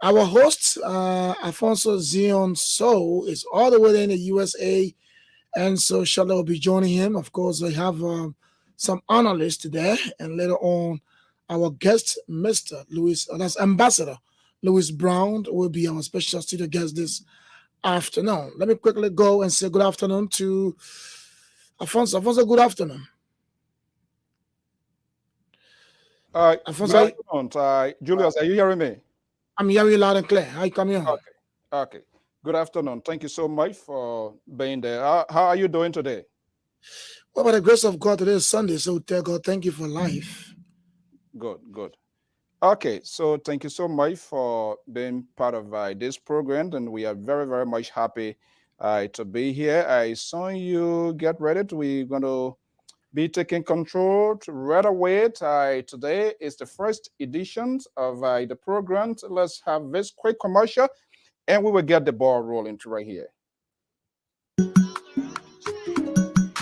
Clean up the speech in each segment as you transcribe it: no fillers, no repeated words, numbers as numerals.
Our host, Alfonso Zion So, is all the way in the USA, and so Charlotte will be joining him. Of course, we have some analysts there, and later on, our guest, Mr. Louis, that's Ambassador Louis Brown, will be our special studio guest this afternoon. Let me quickly go and say good afternoon to Alfonso. Alfonso, good afternoon. Good Alfonso, afternoon. Julius, are you hearing me? I'm hearing you loud and clear. How you coming on? Okay. Okay. Good afternoon. Thank you so much for being there. How are you doing today? Well, by the grace of God, today is Sunday, so tell God thank you for life. Good, good. Okay, so thank you so much for being part of this program, and we are very, very much happy to be here. I saw you get ready. We're going to be taking control right away. Today is the first edition of the program. Let's have this quick commercial, and we will get the ball rolling right here.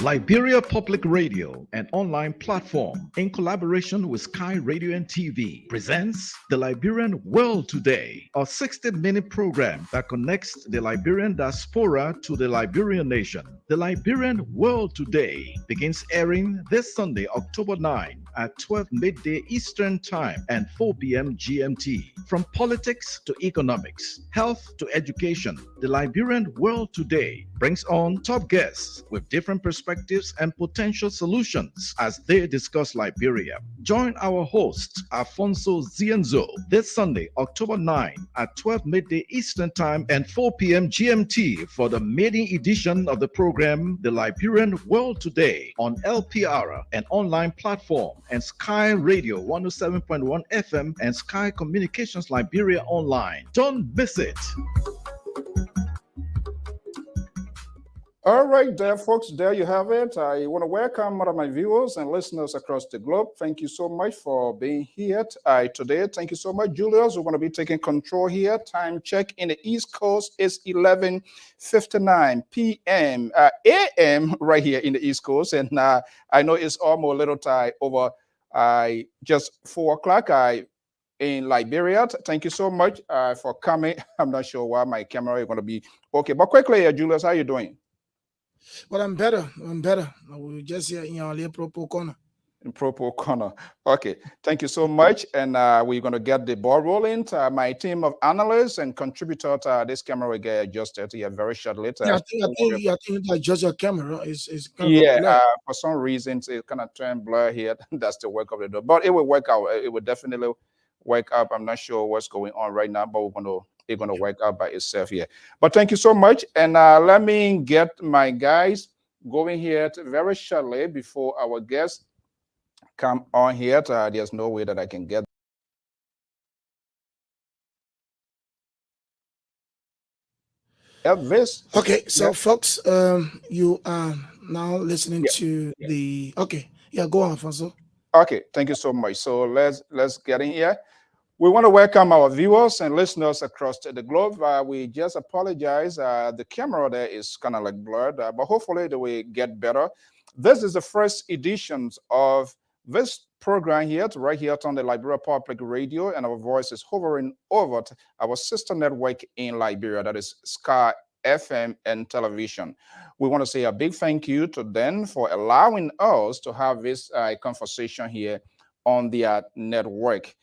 Liberia Public Radio, an online platform in collaboration with Sky Radio and TV, presents The Liberian World Today, a 60-minute program that connects the Liberian diaspora to the Liberian nation. The Liberian World Today begins airing this Sunday, October 9 at 12 midday Eastern Time and 4 p.m. GMT. From politics to economics, health to education, the Liberian World Today brings on top guests with different perspectives and potential solutions as they discuss Liberia. Join our host, Alfonso Zienzo, this Sunday, October 9 at 12 midday Eastern Time and 4 p.m. GMT for the maiden edition of the program, The Liberian World Today, on LPR, an online platform, and Sky Radio 107.1 FM and Sky Communications Liberia Online. Don't miss it. All right, there, folks, there you have it. I want to welcome all of my viewers and listeners across the globe. Thank you so much for being here today. Thank you so much, Julius. We're going to be taking control here. Time check in the East Coast is 11:59 p.m. A.m. right here in the East Coast. And I know it's almost a little time over just 4 o'clock. In Liberia. Thank you so much for coming. I'm not sure why my camera is going to be okay. But quickly, Julius, how are you doing? But I'm better. I'm better. We just here in our Pro corner. In Propo Corner. Okay, thank you so much. And we're going to get the ball rolling. My team of analysts and contributors, this camera will get adjusted here very shortly. Yeah, I think that just your camera is kind of Yeah, blurred. for some reasons it kind of turned blur here. That's the work of the door, but it will work out. It will definitely work out. I'm not sure what's going on right now, but it's going to work out by itself here. But thank you so much. And let me get my guys going here very shortly before our guests come on here. There's no way that I can get this. Okay, so folks, you are now listening to the. Okay, yeah, go on, Alfonso. Okay, thank you so much. So let's get in here. We want to welcome our viewers and listeners across the globe. We just apologize. The camera there is kind of like blurred, but hopefully they will get better. This is the first edition of this program here, right here on the Liberia Public Radio, and our voice is hovering over our sister network in Liberia, that is Sky FM and television. We want to say a big thank you to them for allowing us to have this conversation here on their network.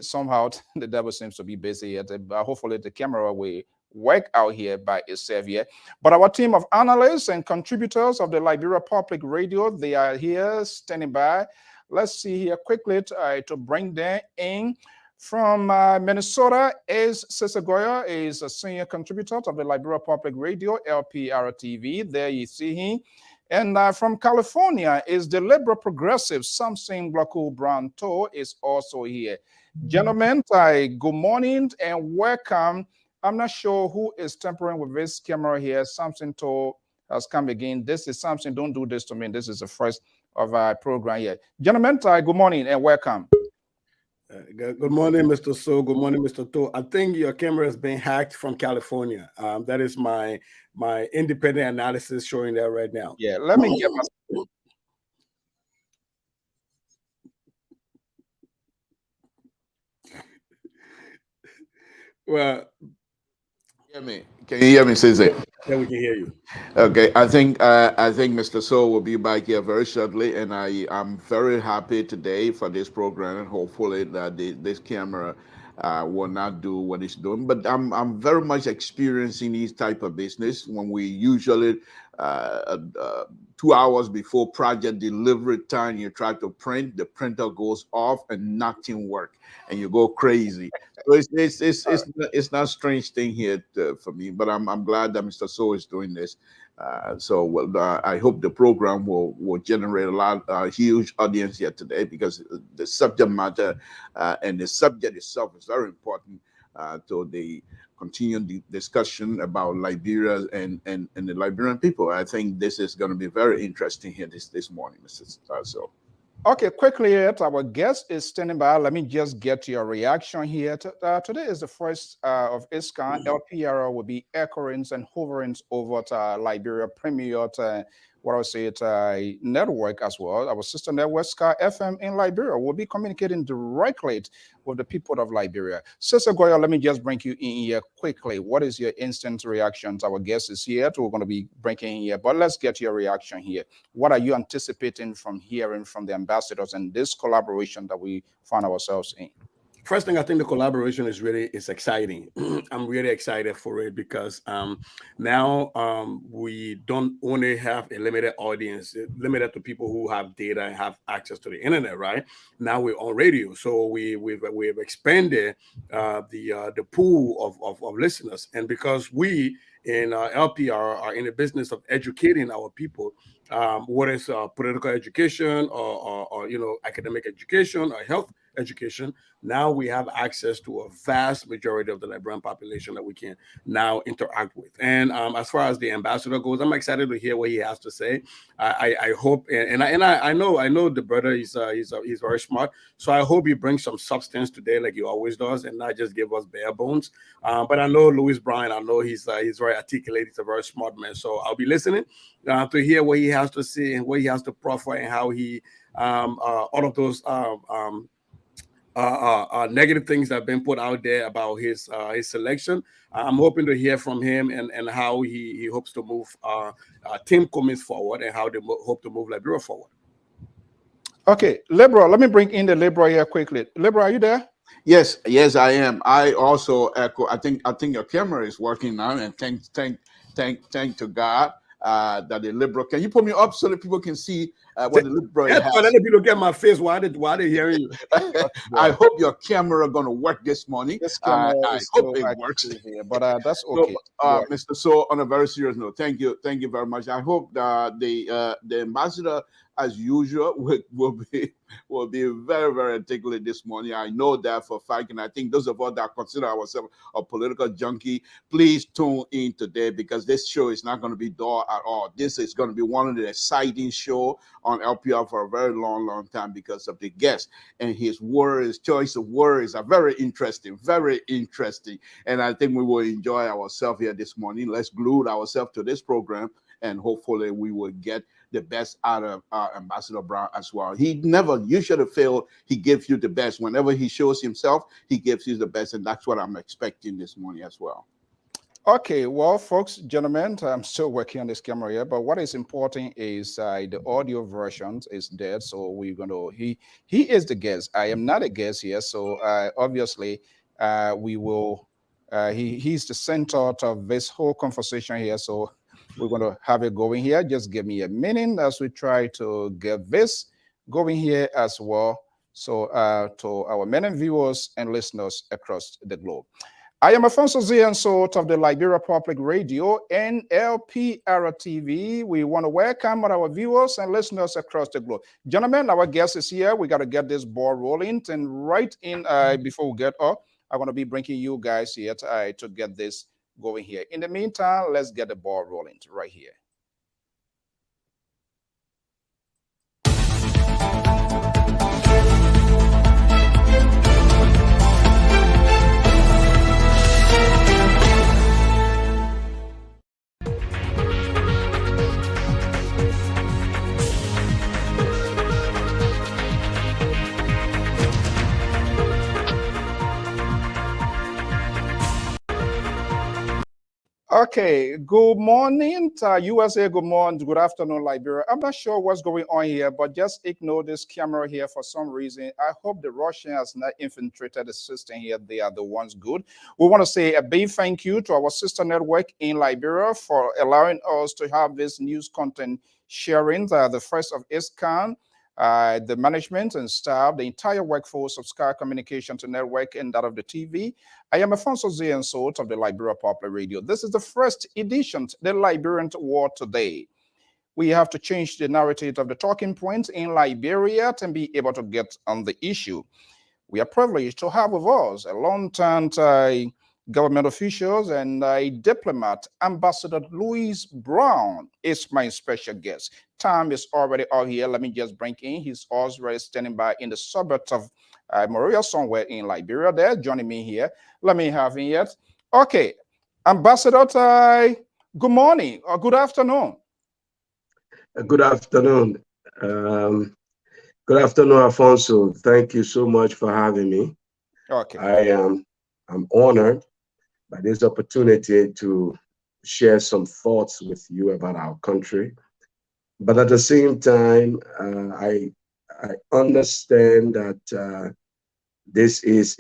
Somehow the devil seems to be busy, but hopefully the camera will work out here by itself here. But our team of analysts and contributors of the Liberia Public Radio, they are here standing by. Let's see here quickly to bring them in. From Minnesota is Cesar Goya, is a senior contributor of the Liberia Public Radio, LPR TV. There you see him. And from California is the liberal progressive Samson Blaku Branto is also here. Gentlemen, good morning and welcome. I'm not sure who is tampering with this camera here. Samson has come again. This is Samson. Don't do this to me. This is the first of our program here. Gentlemen, good morning and welcome. Good morning, Mr. So. Good morning, Mr. To. I think your camera has been hacked from California. That is my independent analysis showing that right now. Yeah, let me get my. Well, Hear me? Can you hear me, Cesar? yeah, we can hear you. Okay, I think Mr. So will be back here very shortly, and I'm very happy today for this program, and hopefully that this camera will not do what it's doing. But I'm very much experiencing these type of business when we usually 2 hours before project delivery time, you try to print, the printer goes off and nothing work, and you go crazy. So it's not a strange thing here for me, but I'm glad that Mr. So is doing this. I hope the program will generate a huge audience here today, because the subject matter and the subject itself is very important to the continued discussion about Liberia and the Liberian people. I think this is going to be very interesting here this morning, Mr. So. Okay, quickly, our guest is standing by. Let me just get your reaction here. Today is the first of its kind. LPR will be echoing and hovering over Liberia Premier, what I would say, network as well. Our sister network, Sky FM in Liberia, will be communicating directly with the people of Liberia. Sister Goya, let me just bring you in here quickly. What is your instant reaction? Our guest is here. We're going to be bringing in here, but let's get your reaction here. What are you anticipating from hearing from the ambassadors and this collaboration that we find ourselves in? First thing, I think the collaboration is exciting. I'm really excited for it because now we don't only have a limited audience, limited to people who have data and have access to the internet, right? Now we're on radio, so we've expanded the pool of listeners, and because we in LPR are in the business of educating our people, what is political education or academic education or health education. Now we have access to a vast majority of the Liberian population that we can now interact with. And as far as the ambassador goes, I'm excited to hear what he has to say. I hope, and I know the brother is he's very smart. So I hope he brings some substance today, like he always does, and not just give us bare bones. But I know Louis Bryan. I know he's very articulate. He's a very smart man. So I'll be listening to hear what he has to say and what he has to proffer and how he all of those negative things that have been put out there about his selection. I'm hoping to hear from him and how he hopes to move Team Cummins forward and how they hope to move Liberia forward. Okay, Libra, let me bring in the Libra here quickly. Libra, are you there? Yes, I am. I also echo. I think your camera is working now, and thank to God that the Libra. Can you put me up so that people can see what the Libra has? Let the people get my face. Why they hearing you? I hope your camera gonna work this morning. This camera I hope it works. Here, but that's okay. So, Mr. So, on a very serious note, thank you very much. I hope that the ambassador, as usual, will be very, very articulate this morning. I know that for a fact, and I think those of us that consider ourselves a political junkie, please tune in today, because this show is not going to be dull at all. This is going to be one of the exciting shows on LPR for a very long time because of the guest, and his choice of words are very interesting, and I think we will enjoy ourselves here this morning. Let's glue ourselves to this program, and hopefully we will get the best out of Ambassador Brown as well. You should have failed. He gives you the best. Whenever he shows himself, he gives you the best, and that's what I'm expecting this morning as well. Okay, well, folks, gentlemen, I'm still working on this camera here, but what is important is the audio version is dead, so we're going to, he is the guest. I am not a guest here, so obviously we will, he's the center of this whole conversation here, so we're going to have it going here. Just give me a minute as we try to get this going here as well, so to our many viewers and listeners across the globe. I am Afonso Zianso of the Liberia Public Radio and LPR TV. We want to welcome our viewers and listeners across the globe. Gentlemen, our guest is here. We got to get this ball rolling. And right in, before we get up, I'm going to be bringing you guys here to get this going here. In the meantime, let's get the ball rolling right here. Okay, good morning, USA. Good morning, good afternoon, Liberia. I'm not sure what's going on here, but just ignore this camera here for some reason. I hope the Russians has not infiltrated the system here. They are the ones good. We want to say a big thank you to our sister network in Liberia for allowing us to have this news content sharing, the first of its kind. The management and staff, the entire workforce of Sky Communications Network and that of the TV. I am Afonso Ziensot of the Liberia Popular Radio. This is the first edition, the Liberian War Today. We have to change the narrative of the talking points in Liberia to be able to get on the issue. We are privileged to have with us a long-time government officials and a diplomat. Ambassador Louis Brown is my special guest. Time is already out here. Let me just bring in. He's already standing by in the suburbs of Moria, somewhere in Liberia there, joining me here. Let me have him yet. Okay, Ambassador, good morning or good afternoon. Good afternoon. Good afternoon, Afonso. Thank you so much for having me. Okay. I'm honored by this opportunity to share some thoughts with you about our country. But at the same time, I understand that this is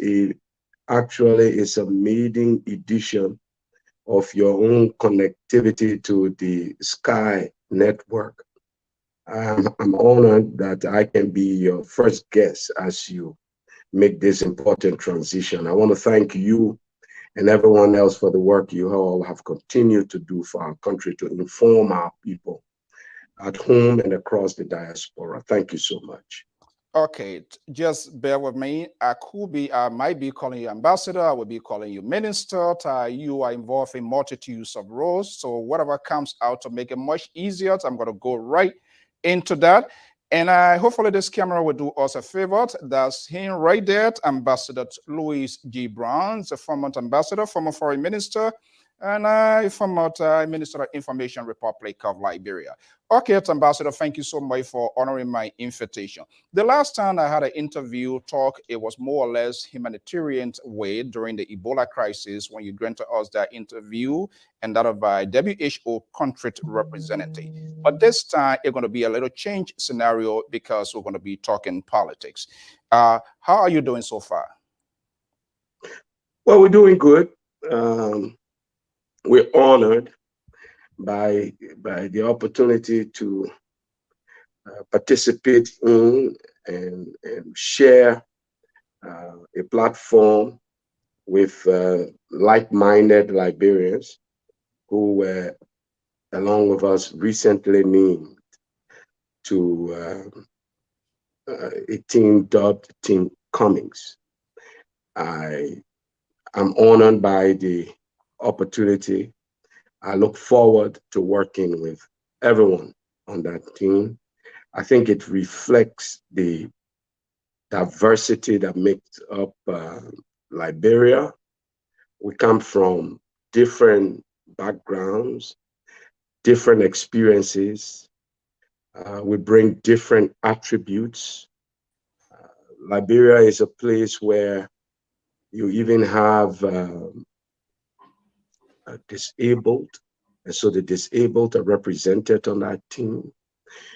actually a maiden edition of your own connectivity to the Sky network. I'm honored that I can be your first guest as you make this important transition. I want to thank you and everyone else for the work you all have continued to do for our country to inform our people at home and across the diaspora. Thank you so much. Okay, just bear with me. I might be calling you ambassador. I will be calling you minister. You are involved in multitudes of roles. So whatever comes out to make it much easier, I'm going to go right into that. And hopefully this camera will do us a favor. That's him right there, Ambassador Louis G. Brown, the former ambassador, former foreign minister, and former Minister of Information Republic of Liberia. Okay, Ambassador, thank you so much for honoring my invitation. The last time I had an interview talk, it was more or less humanitarian way during the Ebola crisis when you granted us that interview and that of a WHO country representative. But this time, it's going to be a little change scenario because we're going to be talking politics. How are you doing so far? Well, we're doing good. We're honored by the opportunity to participate in and share a platform with like-minded Liberians who were, along with us, recently named to a team dubbed Team Cummings. I'm honored by the opportunity. I look forward to working with everyone on that team. I think it reflects the diversity that makes up Liberia. We come from different backgrounds, different experiences. We bring different attributes. Liberia is a place where you even have disabled, and so the disabled are represented on that team.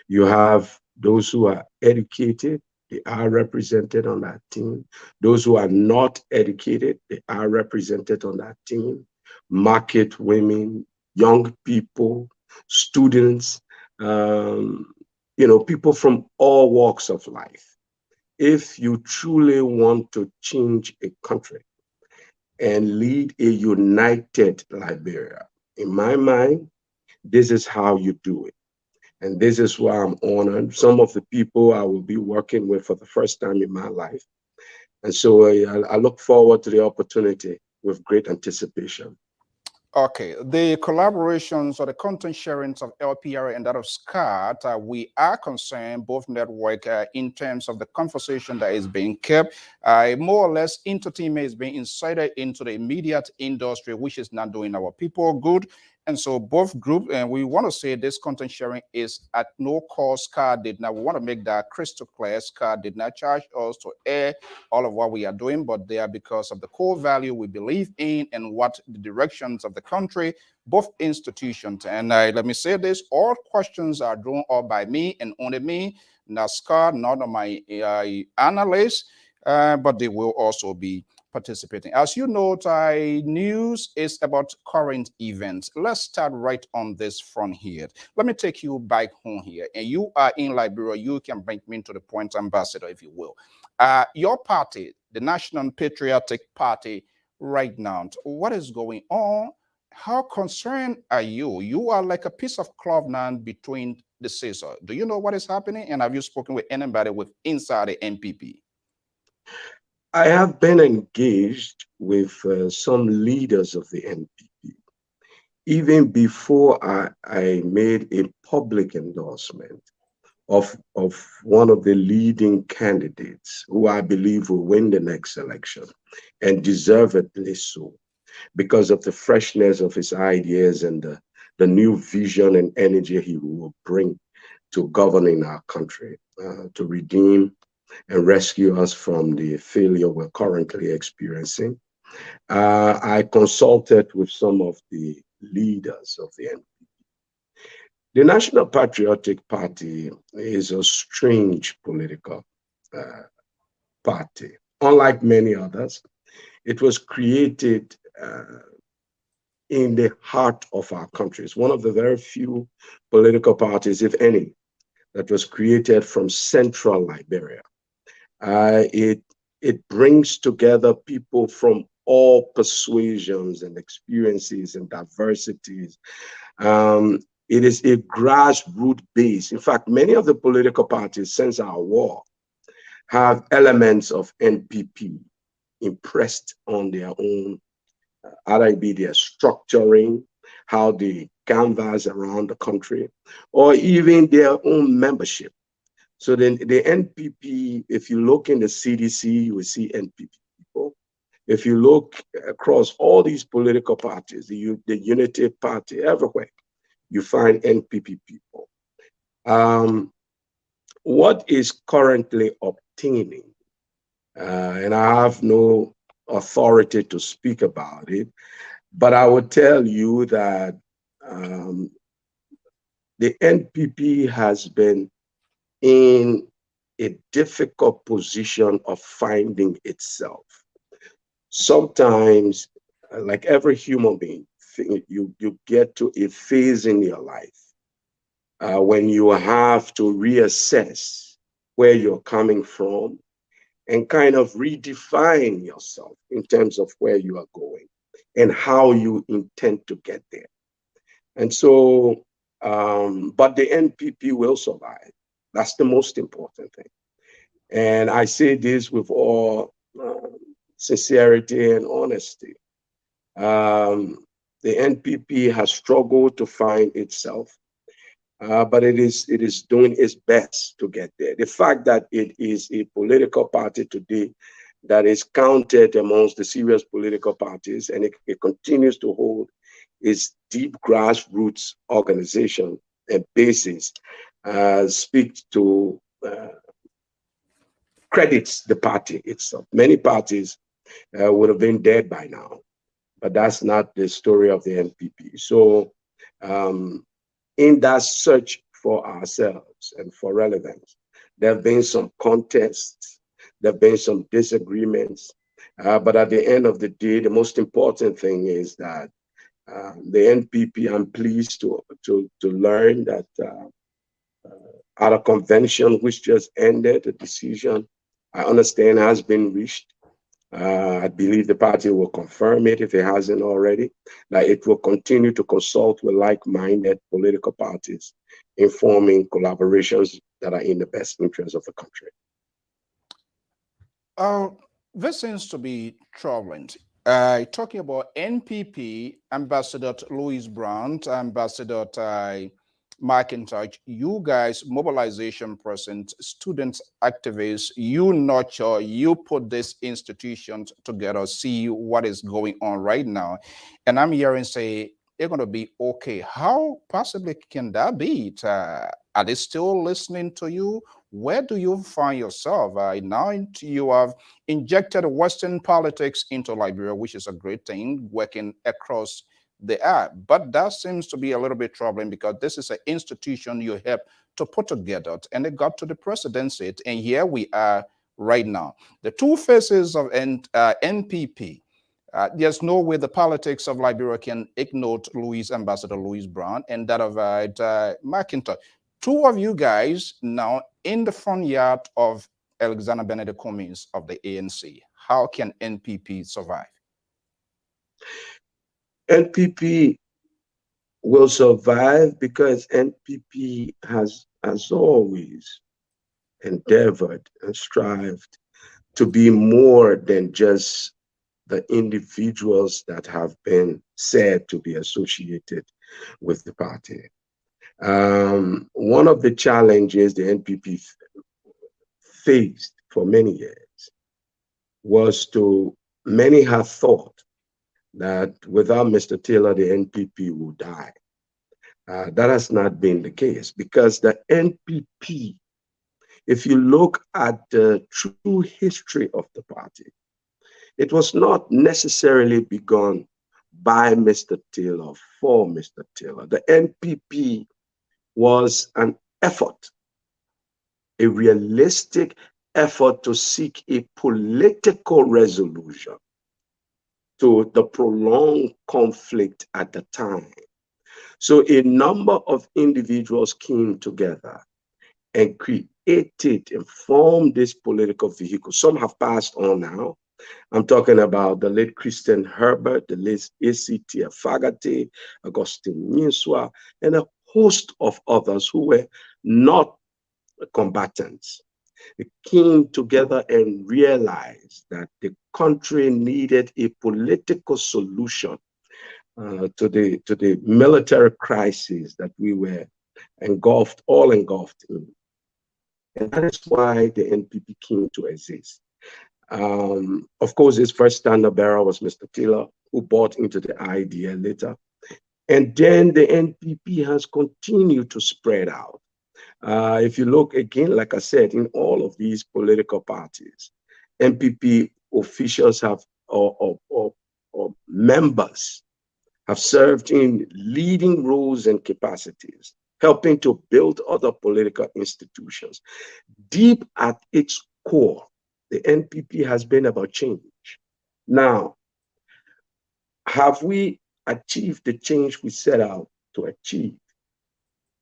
You have those who are educated, they are represented on that team. Those who are not educated, they are represented on that team. Market women, young people, students, people from all walks of life. If you truly want to change a country and lead a united Liberia, in my mind, this is how you do it. And this is why I'm honored. Some of the people I will be working with for the first time in my life. And so I look forward to the opportunity with great anticipation. Okay, the collaborations or the content sharings of LPR and that of SCAT, we are concerned, both network, in terms of the conversation that is being kept. More or less, entertainment is being incited into the immediate industry, which is not doing our people good. And so both groups, and we want to say this content sharing is at no cost. SCAR did not, we want to make that crystal clear. SCAR did not charge us to air all of what we are doing, but they are because of the core value we believe in and what the directions of the country, both institutions. And let me say this, all questions are drawn up by me and only me, not SCAR, none of my analysts, but they will also be participating. As you know, news is about current events. Let's start right on this front here. Let me take you back home here. And you are in Liberia. You can bring me to the point, Ambassador, if you will. Your party, the National Patriotic Party, right now, what is going on? How concerned are you? You are like a piece of cloth now between the scissors. Do you know what is happening? And have you spoken with anybody with inside the NPP? I have been engaged with some leaders of the NPP, even before I made a public endorsement of one of the leading candidates who I believe will win the next election, and deservedly so, because of the freshness of his ideas and the new vision and energy he will bring to governing our country, to redeem and rescue us from the failure we're currently experiencing. I consulted with some of the leaders of the NPP. The National Patriotic Party is a strange political party. Unlike many others, it was created in the heart of our country. It's one of the very few political parties, if any, that was created from central Liberia. It brings together people from all persuasions and experiences and diversities. It is a grassroots base. In fact, many of the political parties since our war have elements of NPP impressed on their own, either be their structuring, how they canvass around the country, or even their own membership. So then the NPP, if you look in the CDC, you will see NPP people. If you look across all these political parties, the Unity Party, everywhere, you find NPP people. What is currently obtaining, and I have no authority to speak about it, but I would tell you that the NPP has been in a difficult position of finding itself. Sometimes, like every human being, you get to a phase in your life when you have to reassess where you're coming from and kind of redefine yourself in terms of where you are going and how you intend to get there. And so, but the NPP will survive. That's the most important thing. And I say this with all sincerity and honesty. The NPP has struggled to find itself, but it is doing its best to get there. The fact that it is a political party today that is counted amongst the serious political parties, and it continues to hold its deep grassroots organization and basis, speaks to credits the party itself. Many parties would have been dead by now, but that's not the story of the NPP. So in that search for ourselves and for relevance, there have been some contests, there have been some disagreements, but at the end of the day, the most important thing is that the NPP, I'm pleased to learn that at a convention which just ended, a decision I understand has been reached. I believe the party will confirm it if it hasn't already, that it will continue to consult with like-minded political parties in forming collaborations that are in the best interest of the country. This seems to be troubling. Talking about NPP, Ambassador Louis Brown, Ambassador McIntosh, you guys, mobilization present, student activists, you nurture, you put this institution together, see what is going on right now. And I'm hearing say they're going to be okay. How possibly can that be? Are they still listening to you? Where do you find yourself? Now you have injected Western politics into Liberia, which is a great thing, working across the air. But that seems to be a little bit troubling because this is an institution you helped to put together, and it got to the presidency. And here we are right now. The two faces of NPP. There's no way the politics of Liberia can ignore Ambassador Louis Brown and that of McIntosh. Two of you guys now in the front yard of Alexander Benedict Cummings of the ANC. How can NPP survive? NPP will survive because NPP has always endeavored and strived to be more than just the individuals that have been said to be associated with the party. One of the challenges the NPP faced for many years was many have thought that without Mr. Taylor, the NPP will die. That has not been the case because the NPP, if you look at the true history of the party, it was not necessarily begun by Mr. Taylor for Mr. Taylor. The NPP was an effort, a realistic effort to seek a political resolution to the prolonged conflict at the time. So a number of individuals came together and created and formed this political vehicle. Some have passed on now. I'm talking about the late Christian Herbert, the late A.C.T. Fagate, Augustine Ninswa, and a host of others who were not combatants. They came together and realized that the country needed a political solution to the military crisis that we were engulfed in. And that is why the NPP came to exist. Of course, his first standard bearer was Mr. Taylor, who bought into the idea later. And then the NPP has continued to spread out. If you look again, like I said, in all of these political parties, NPP officials have or members have served in leading roles and capacities, helping to build other political institutions. Deep at its core, the NPP has been about change. Now, have we achieved the change we set out to achieve?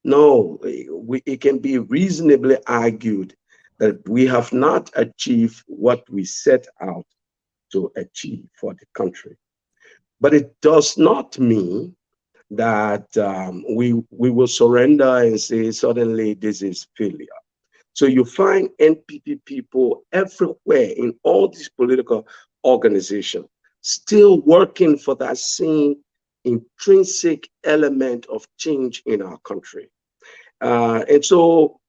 No, it can be reasonably argued that we have not achieved what we set out to achieve for the country. But it does not mean that we will surrender and say suddenly this is failure. So you find NPP people everywhere in all these political organizations still working for that same intrinsic element of change in our country. And so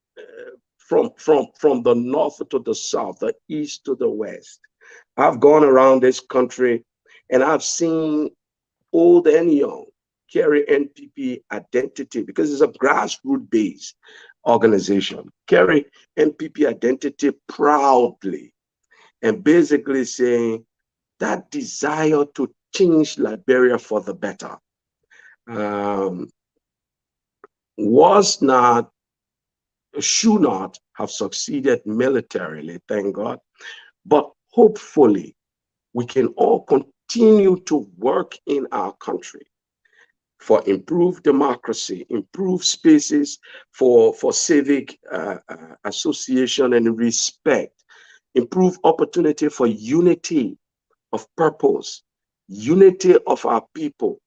from the north to the south, the east to the west, I've gone around this country and I've seen old and young carry NPP identity because it's a grassroots based organization, carry NPP identity proudly and basically saying that desire to change Liberia for the better should not have succeeded militarily, thank God, but hopefully we can all continue to work in our country for improved democracy, improved spaces for civic association and respect, improved opportunity for unity of purpose, unity of our people,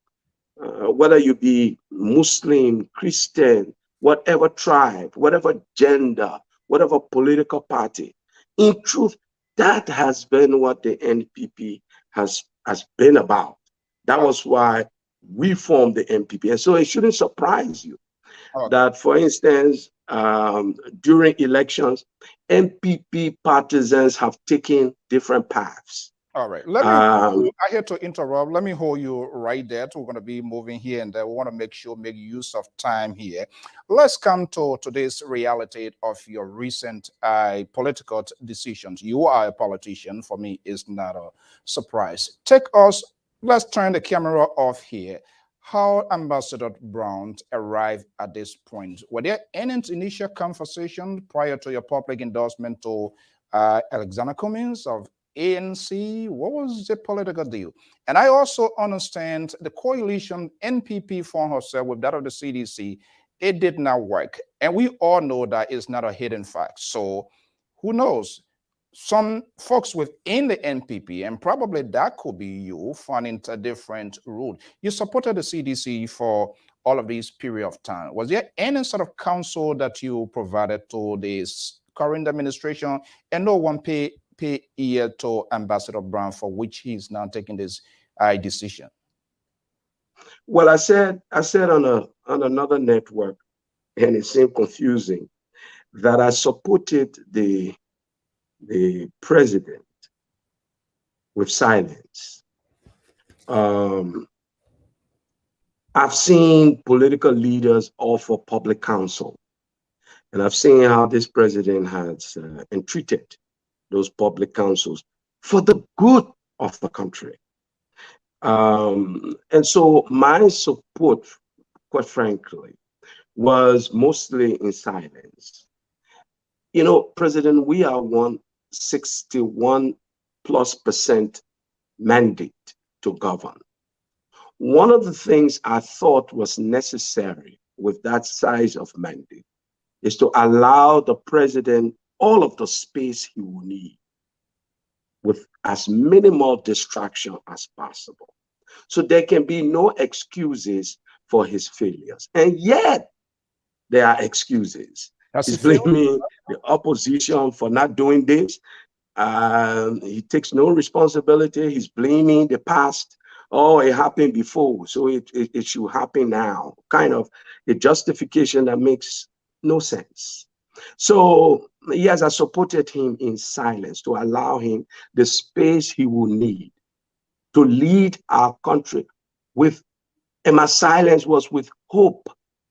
whether you be Muslim, Christian, whatever tribe, whatever gender, whatever political party. In truth, that has been what the NPP has been about. That was why we formed the NPP. And so it shouldn't surprise you that, for instance, during elections, NPP partisans have taken different paths. All right. Let me, Um, I hate to interrupt. Let me hold you right there. We're going to be moving here and there. We want to make use of time here. Let's come to today's reality of your recent political decisions. You are a politician. For me, it's not a surprise. Take us, let's turn the camera off here. How Ambassador Brown arrived at this point? Were there any initial conversation prior to your public endorsement to Alexander Cummings of ANC? What was the political deal? And I also understand the coalition NPP formed herself with that of the CDC. It did not work. And we all know that it's not a hidden fact. So who knows? Some folks within the NPP, and probably that could be you, finding a different route. You supported the CDC for all of this period of time. Was there any sort of counsel that you provided to this current administration, and no one pay ear to Ambassador Brown, for which he's now taking this decision? well, I said on another network, and it seemed confusing, that I supported the president with silence. I've seen political leaders offer public counsel, and I've seen how this president has entreated those public counsels for the good of the country. And so my support, quite frankly, was mostly in silence. You know, President, we are 161+% mandate to govern. One of the things I thought was necessary with that size of mandate is to allow the president all of the space he will need with as minimal distraction as possible. So there can be no excuses for his failures. And yet there are excuses. He's blaming the opposition for not doing this. He takes no responsibility. He's blaming the past. Oh, it happened before, so it should happen now. Kind of a justification that makes no sense. So yes, I supported him in silence to allow him the space he will need to lead our country with, and my silence was with hope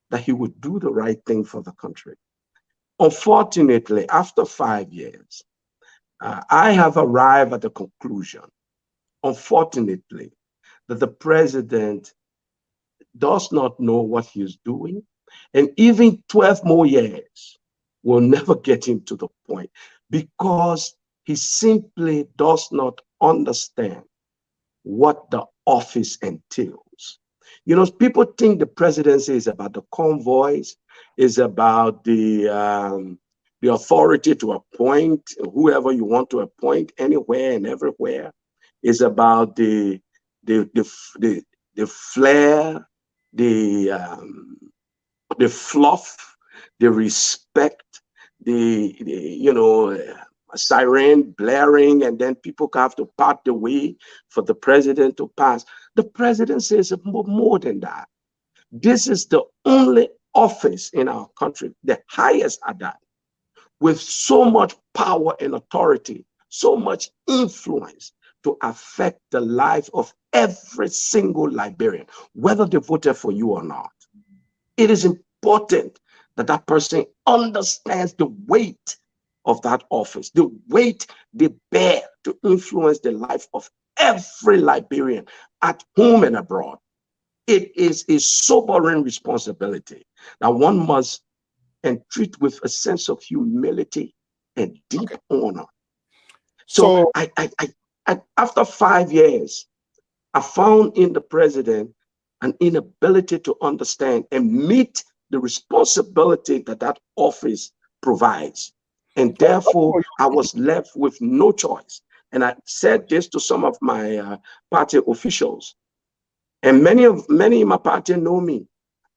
that he would do the right thing for the country. Unfortunately, after 5 years, I have arrived at the conclusion, unfortunately, that the president does not know what he's doing, and even 12 more years will never get him to the point because he simply does not understand what the office entails. You know, people think the presidency is about the convoys, is about the authority to appoint whoever you want to appoint anywhere and everywhere. Is about the flair, the fluff, the respect, a siren blaring, and then people have to part the way for the president to pass. The presidency is more than that. This is the only office in our country, the highest at that, with so much power and authority, so much influence to affect the life of every single Liberian, whether they voted for you or not. It is important that that person understands the weight of that office, the weight they bear to influence the life of every Liberian at home and abroad. It is a sobering responsibility that one must entreat with a sense of humility and deep honor. So I after 5 years, I found in the president an inability to understand and meet the responsibility that that office provides. And therefore, I was left with no choice. And I said this to some of my party officials. And many in my party know me.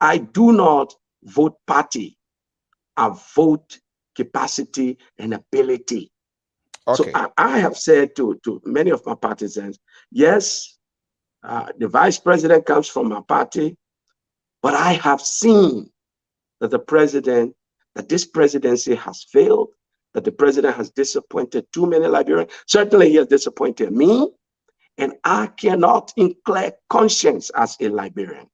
I do not vote party. I vote capacity and ability. So I have said to many of my partisans, yes, the vice president comes from my party, but I have seen that this presidency has failed, that the president has disappointed too many Liberians. Certainly, he has disappointed me, and I cannot, in clear conscience, as a Liberian,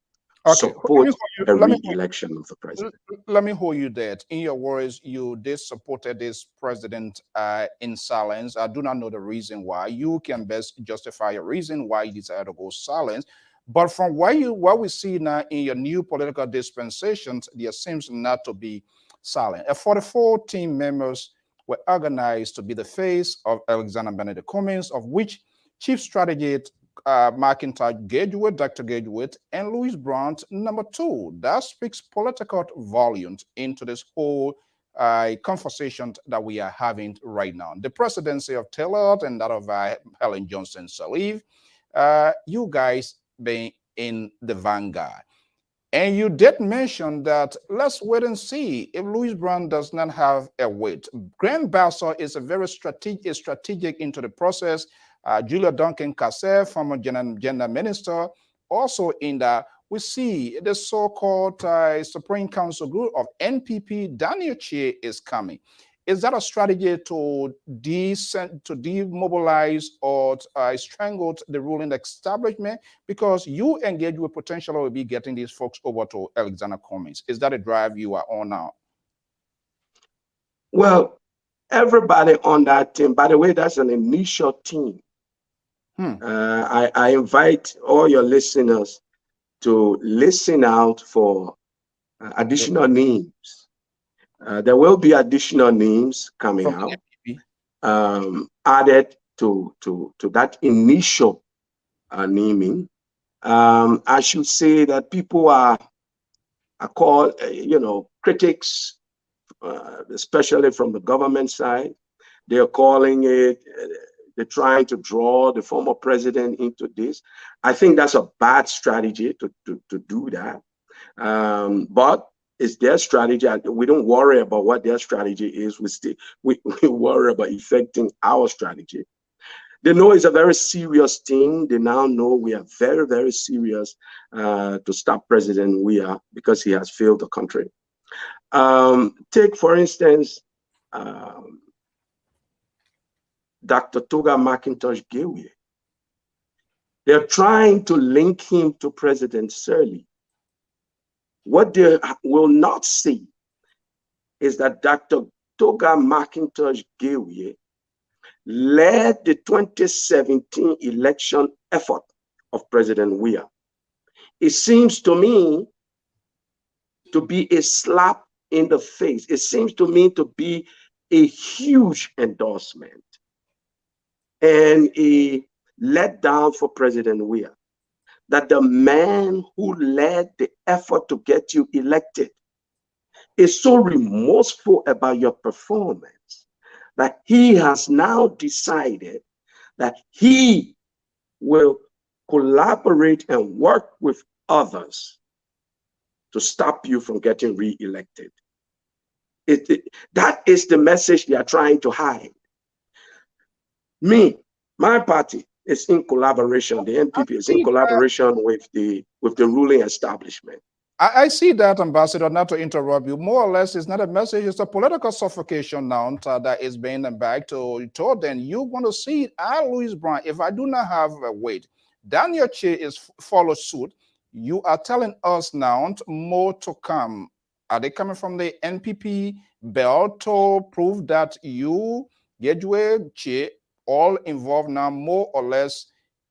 Okay, support a let me re-election of the president. let me hold you there. In your words, you did supported this president in silence. I do not know the reason why. You can best justify a reason why you decided to go silence. But from what we see now in your new political dispensations, there seems not to be silent. 44 team members were organized to be the face of Alexander Benedict Cummings, of which chief strategist McIntyre Gatewood, Dr. Gatewood, and Louis Brandt, number 2. That speaks political volumes into this whole conversation that we are having right now. The presidency of Taylor and that of Helen Johnson Sirleaf, you guys being in the vanguard. And you did mention that let's wait and see if Louis Brandt does not have a weight. Graham Bassett is a very strategic into the process. Julia Duncan Cassell, former gender minister, also in that we see the so-called Supreme Council group of NPP, Daniel Che, is coming. Is that a strategy to demobilize or strangle the ruling establishment? Because you engage with potential will be getting these folks over to Alexander Cummings. Is that a drive you are on now? Well, everybody on that team, by the way, that's an initial team. I invite all your listeners to listen out for additional names. There will be additional names coming out, added to that initial naming. I should say that people are called, critics, especially from the government side. They're calling it, they're trying to draw the former president into this. I think that's a bad strategy to do that. But it's their strategy. We don't worry about what their strategy is. We worry about effecting our strategy. They know it's a very serious thing. They now know we are very, very serious to stop President Weah because he has failed the country. Take, for instance, Dr. Toga McIntosh Gatewood. They're trying to link him to President Sirleaf. What they will not see is that Dr. Toga McIntosh Gatewood led the 2017 election effort of President Weah. It seems to me to be a slap in the face. It seems to me to be a huge endorsement and a letdown for President Weah, that the man who led the effort to get you elected is so remorseful about your performance that he has now decided that he will collaborate and work with others to stop you from getting re-elected. That is the message they are trying to hide. My party is in collaboration. The NPP is in collaboration with the ruling establishment. I see that, Ambassador, not to interrupt you. More or less, it's not a message, it's a political suffocation now that is being back to then you want to see it. Louis Brandt, if I do not have a weight, Daniel Che is follow suit. You are telling us now more to come. Are they coming from the NPP belt to prove that you, Gatewood, Che, all involved now, more or less,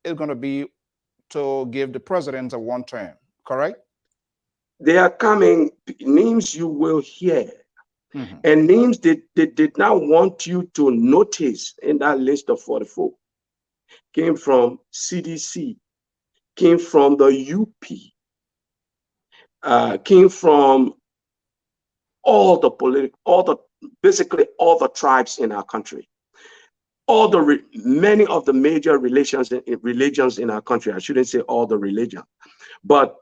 is going to be to give the president a one term, correct? They are coming, names you will hear, and names they did not want you to notice in that list of 44. Came from CDC, came from the UP, came from basically all the tribes in our country. Many of the major religions in our country. I shouldn't say all the religions, but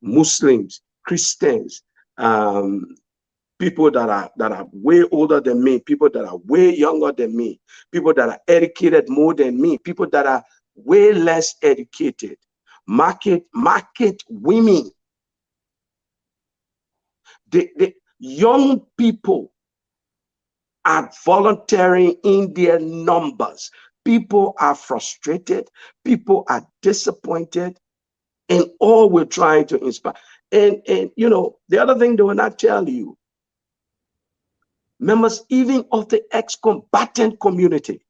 Muslims, Christians, people that are way older than me, people that are way younger than me, people that are educated more than me, people that are way less educated, market women, the young people are volunteering in their numbers. People are frustrated. People are disappointed. And all we're trying to inspire. And you know, the other thing they will not tell you, members even of the ex-combatant community,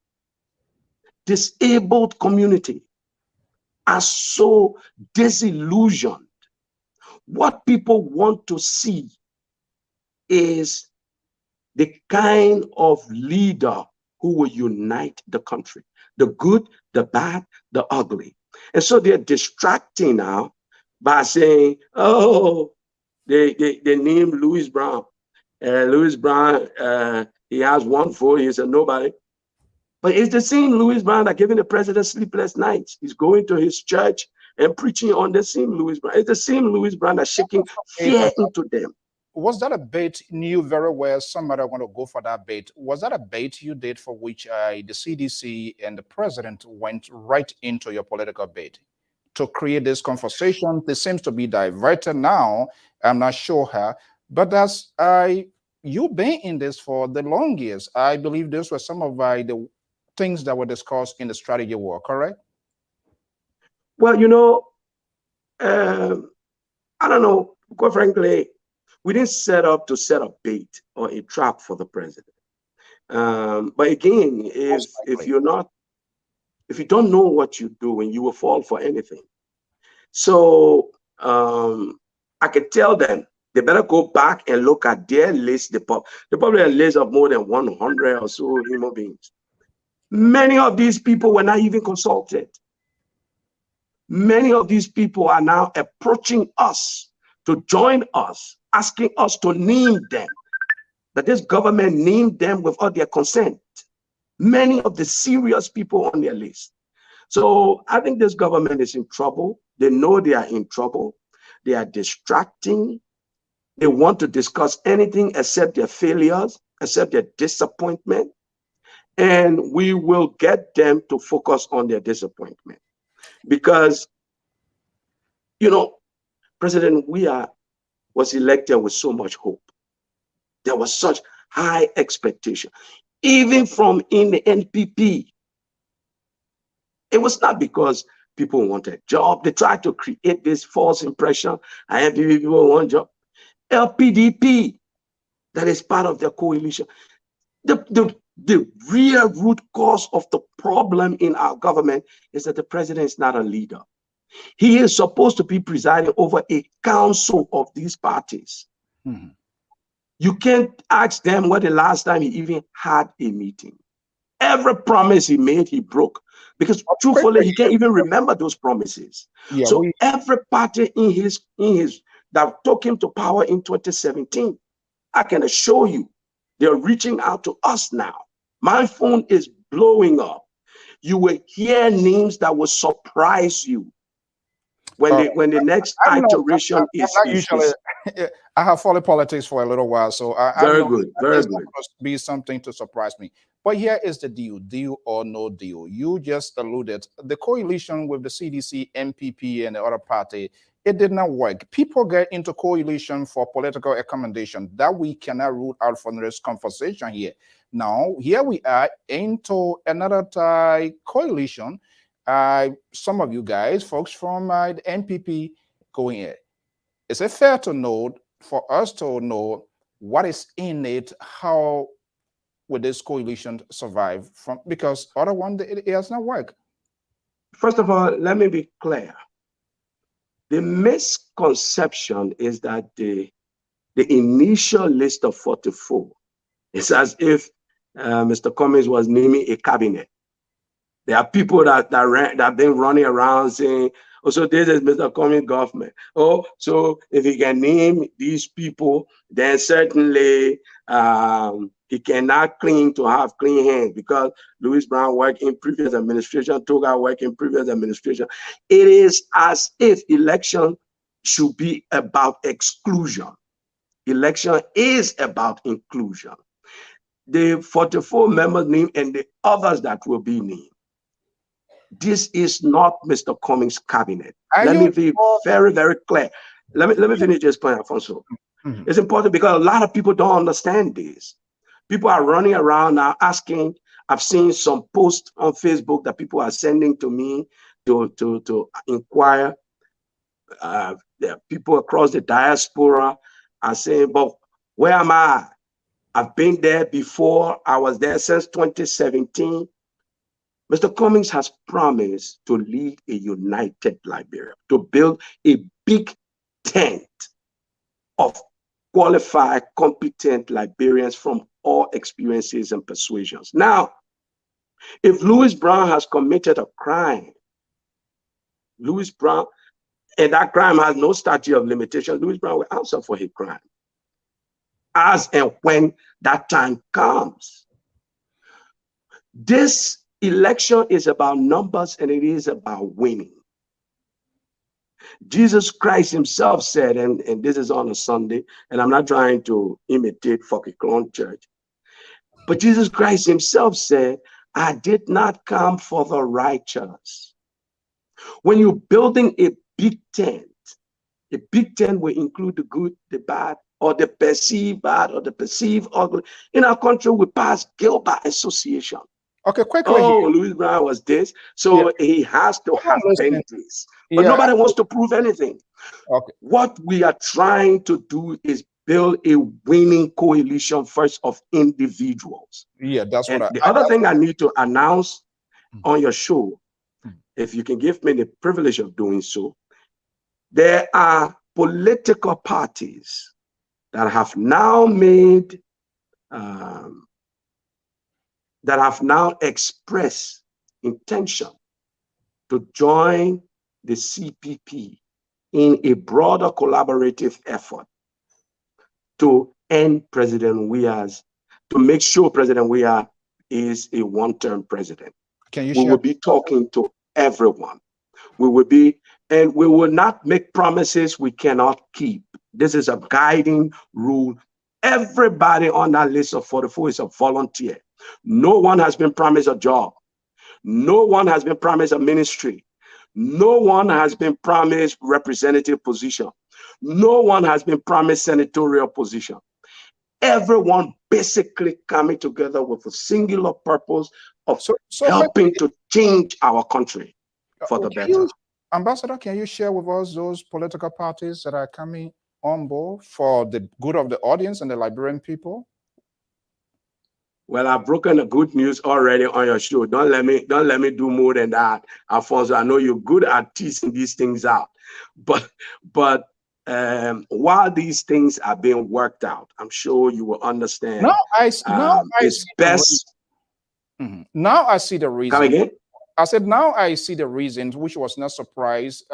disabled community, are so disillusioned. What people want to see is the kind of leader who will unite the country, the good, the bad, the ugly. And so they're distracting now by saying, oh, they named Louis Brown. Louis Brown, he has one vote, he's a nobody. But it's the same Louis Brown that giving the president sleepless nights. He's going to his church and preaching on the same Louis Brown. It's the same Louis Brown that's shaking fear into them. Was that a bait knew very well somebody want to go for that bait? Was that a bait you did for which the CDC and the president went right into your political bait to create this conversation? This seems to be diverted now. I'm not sure how, but that's you've been in this for the long years. I believe those were some of the things that were discussed in the strategy war, correct? Well, you know, I don't know, quite frankly, we didn't set up to set a bait or a trap for the president. But again, if you don't know what you're doing, you will fall for anything. So I could tell them they better go back and look at their list. They probably have a list of more than 100 or so human beings. Many of these people were not even consulted. Many of these people are now approaching us to join us, asking us to name them, that this government named them without their consent. Many of the serious people on their list. So I think this government is in trouble. They know they are in trouble. They are distracting. They want to discuss anything except their failures, except their disappointment. And we will get them to focus on their disappointment. Because, you know, President was elected with so much hope. There was such high expectation, even from in the NPP. It was not because people wanted a job. They tried to create this false impression. NPP people want a job. LPDP, that is part of their coalition. The real root cause of the problem in our government is that the president is not a leader. He is supposed to be presiding over a council of these parties. Mm-hmm. You can't ask them what the last time he even had a meeting. Every promise he made, he broke. Because truthfully, he can't even remember those promises. Yeah, so every party in his that took him to power in 2017, I can assure you, they're reaching out to us now. My phone is blowing up. You will hear names that will surprise you when the next iteration is. I have followed politics for a little while, so very good. Must be something to surprise me. But here is the deal or no deal. You just alluded the coalition with the CDC, MPP, and the other party. It did not work. People get into coalition for political accommodation that we cannot rule out from this conversation here. Now, here we are into another coalition. Some of you guys, folks from the NPP, going in. Is it fair to know, for us to know what is in it, how will this coalition survive from, because other one, it has not worked? First of all, let me be clear. The misconception is that the initial list of 44 is as if Mr. Cummings was naming a cabinet. There are people that have been running around saying, oh, so this is Mr. Cummings' government. Oh, so if he can name these people, then certainly he cannot claim to have clean hands because Louis Brown worked in previous administration, Toga worked in previous administration. It is as if election should be about exclusion. Election is about inclusion. The 44 members named and the others that will be named. This is not Mr. Cummings' cabinet. Let me be very, very clear. Let me finish this point, Alfonso. Mm-hmm. It's important because a lot of people don't understand this. People are running around now asking. I've seen some posts on Facebook that people are sending to me to inquire. People across the diaspora are saying, but where am I? I've been there before. I was there since 2017. Mr. Cummings has promised to lead a united Liberia, to build a big tent of qualified, competent Liberians from all experiences and persuasions. Now, if Louis Brown has committed a crime, Louis Brown, and that crime has no statute of limitation, Louis Brown will answer for his crime as and when that time comes. This election is about numbers and it is about winning. Jesus Christ himself said, and this is on a Sunday, and I'm not trying to imitate Fucky Clone Church, but Jesus Christ himself said, I did not come for the righteous. When you're building a big tent will include the good, the bad, or the perceived bad, or the perceived ugly. In our country, we pass guilt by association. Okay, quickly. Oh, Louis Brown was this, so he has to have been this. But nobody wants to prove anything. Okay. What we are trying to do is build a winning coalition first of individuals. Yeah, that's and what the other thing I need to announce on your show, if you can give me the privilege of doing so, there are political parties that have now made, that have now expressed intention to join the CPP in a broader collaborative effort to end President Weah's, to make sure President Weah is a one-term president. We will be talking to everyone. We will be, and we will not make promises we cannot keep. This is a guiding rule. Everybody on that list of 44 is a volunteer. No one has been promised a job. No one has been promised a ministry. No one has been promised representative position. No one has been promised senatorial position. Everyone basically coming together with a singular purpose of helping to change our country for the better. Ambassador, can you share with us those political parties that are coming on board for the good of the audience and the Liberian people? Well, I've broken the good news already on your show. Don't let me do more than that, Alfonso. I know you're good at teasing these things out, but while these things are being worked out, I'm sure you will understand. Now I see best. Now I see the reason. Come again? I said now I see the reasons, which was not surprised.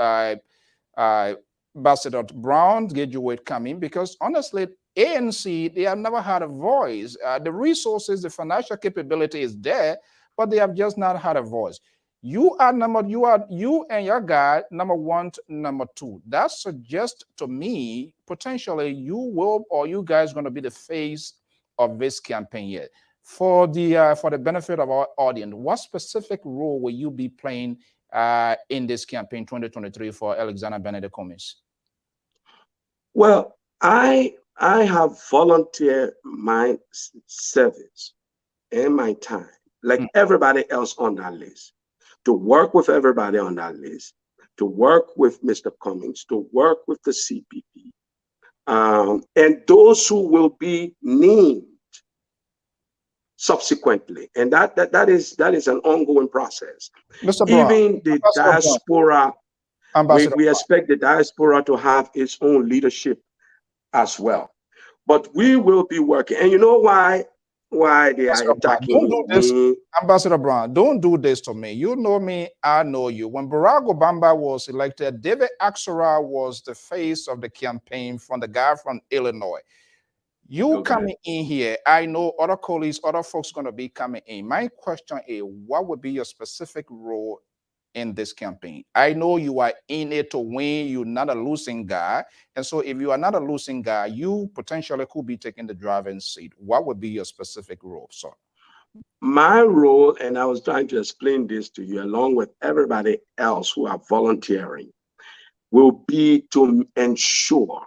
Ambassador Brown graduate coming, because honestly, ANC, they have never had a voice. The resources, the financial capability is there, but they have just not had a voice. You and your guy, number one, number two. That suggests to me, potentially you guys going to be the face of this campaign here. For the benefit of our audience, what specific role will you be playing in this campaign 2023 for Alexander Benedict Cummings? Well, I have volunteered my service and my time, like everybody else on that list, to work with everybody on that list, to work with Mr. Cummings, to work with the CPP, and those who will be named subsequently, and that is an ongoing process. Mr. Brown, even the diaspora, we expect the diaspora to have its own leadership as well. But we will be working, and you know why they are attacking me. Ambassador Brown, don't do this to me. You know me, I know you. When Barack Obama was elected, David Axelrod was the face of the campaign from the guy from Illinois. You coming in here, I know other colleagues, other folks going to be coming in. My question is, what would be your specific role in this campaign? I know you are in it to win. You're not a losing guy. And so if you are not a losing guy, you potentially could be taking the driving seat. What would be your specific role, sir? My role, and I was trying to explain this to you along with everybody else who are volunteering, will be to ensure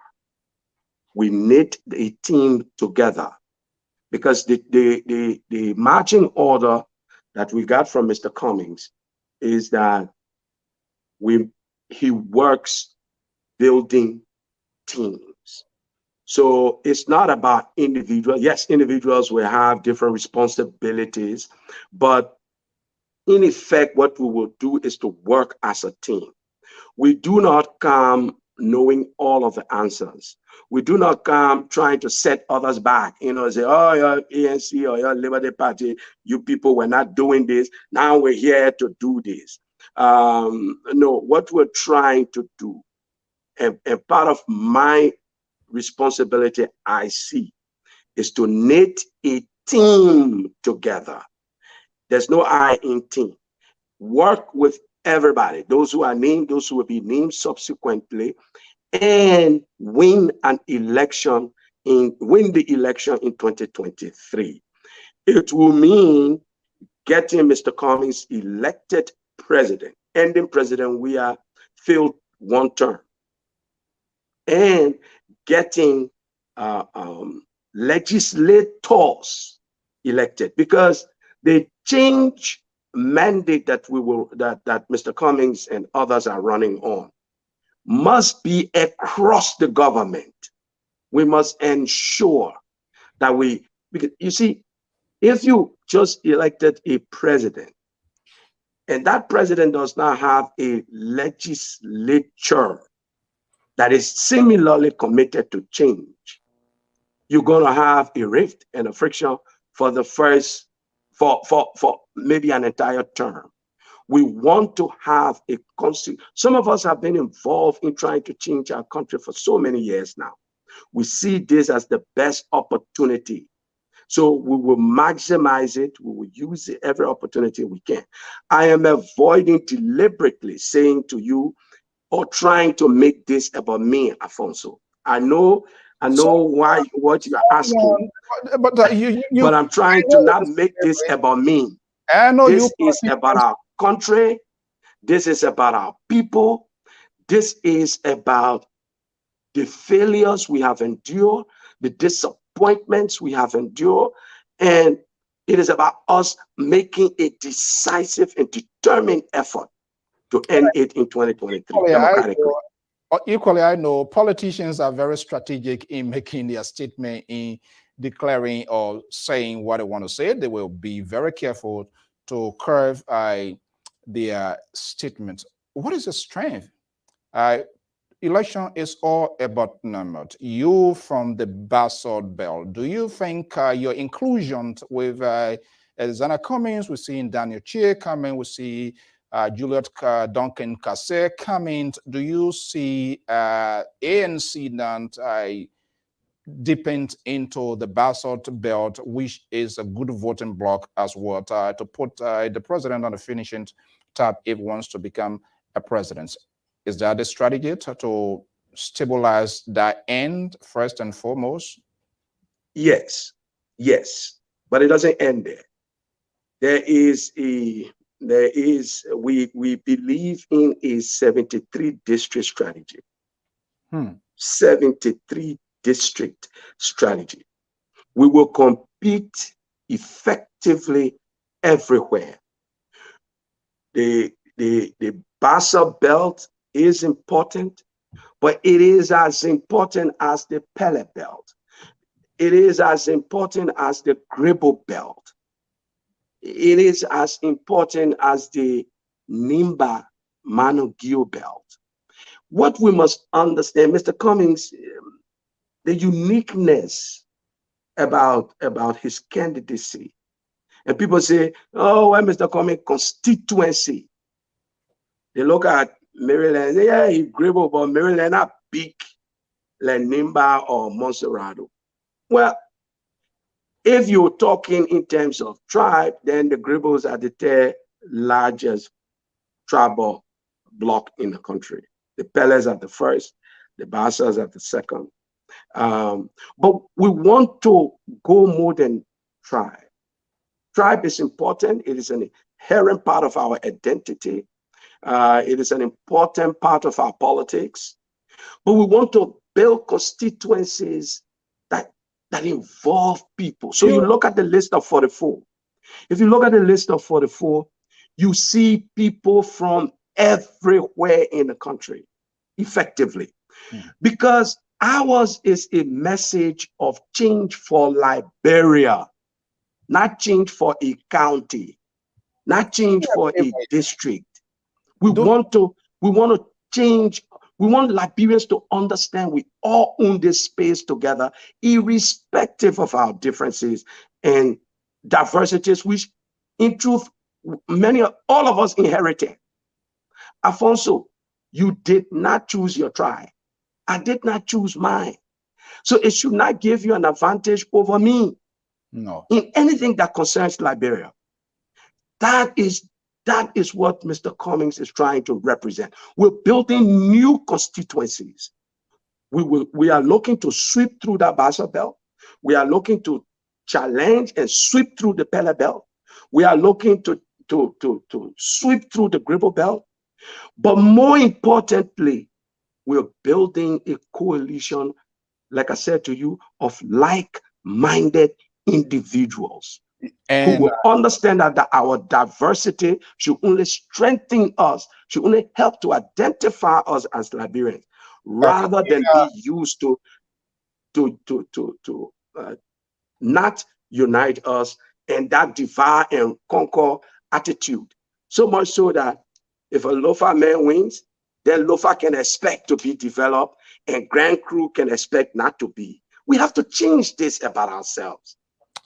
we knit a team together because the marching order that we got from Mr. Cummings is that he works building teams. So it's not about individuals. Yes, individuals will have different responsibilities, but in effect, what we will do is to work as a team. We do not come knowing all of the answers. We do not come trying to set others back, say, oh, your ANC or your Liberty Party, you people were not doing this. Now we're here to do this. No, what we're trying to do, and part of my responsibility I see, is to knit a team together. There's no I in team. Work with everybody, those who are named, those who will be named subsequently, and win the election in 2023. It will mean getting Mr. Cummings elected president, ending President Weah filled one term, and getting legislators elected, because the change mandate that Mr. Cummings and others are running on must be across the government. We must ensure that because you see, if you just elected a president and that president does not have a legislature that is similarly committed to change, you're going to have a rift and a friction for maybe an entire term. We want to have a constant. Some of us have been involved in trying to change our country for so many years now. We see this as the best opportunity. So we will maximize it. We will use every opportunity we can. I am avoiding deliberately saying to you or trying to make this about me, Afonso. I know what you are asking, but but I'm trying to not make this about me. I know this is about our country. This is about our people. This is about the failures we have endured, the disappointments we have endured, and it is about us making a decisive and determined effort to end it in 2023 democratically. Equally, I know politicians are very strategic in making their statement, in declaring or saying what they want to say. They will be very careful to curve their statements. What is the strength? Election is all about numbers. You from the Basalt Belt, do you think your inclusion with Zana Cummings, we see Daniel Chair coming, we see Juliet Duncan Cassé coming, do you see ANC that depend into the Basalt Belt, which is a good voting bloc as well, to put the president on the finishing tab if he wants to become a president? Is that the strategy to stabilize that end first and foremost? Yes, but it doesn't end there. We believe in a 73 district strategy. 73 district strategy. We will compete effectively everywhere. The Basalt Belt is important, but it is as important as the Pele Belt. It is as important as the Gribble Belt. It is as important as the Nimba Manogio Belt. What we must understand, Mr. Cummings, the uniqueness about his candidacy. And people say, oh, well, Mr. Cummings, constituency. They look at Maryland, say, yeah, he Gribble, but Maryland are big like Nimba or Monserrado. Well, if you're talking in terms of tribe, then the Gribbles are the third largest tribal block in the country. The Peles are the first, the Bassas are the second. But we want to go more than tribe. Tribe is important. It is an inherent part of our identity. It is an important part of our politics. But we want to build constituencies that that involve people. So you look at the list of 44. If you look at the list of 44, you see people from everywhere in the country, effectively. Because ours is a message of change for Liberia, not change for a county, not change for a district. We want to change. We want Liberians to understand we all own this space together, irrespective of our differences and diversities, which in truth, all of us inherited. Alfonso, you did not choose your tribe. I did not choose mine. So it should not give you an advantage over me. No. In anything that concerns Liberia. That is what Mr. Cummings is trying to represent. We're building new constituencies. We are looking to sweep through the Bassa Belt. We are looking to challenge and sweep through the Pele Belt. We are looking to sweep through the Gribble Belt. But more importantly, we're building a coalition, like I said to you, of like-minded individuals who will understand that our diversity should only strengthen us, should only help to identify us as Liberians, rather than be used to not unite us, and that divide and conquer attitude. So much so that if a Lofa man wins, then Lofa can expect to be developed and Grand Crew can expect not to be. We have to change this about ourselves.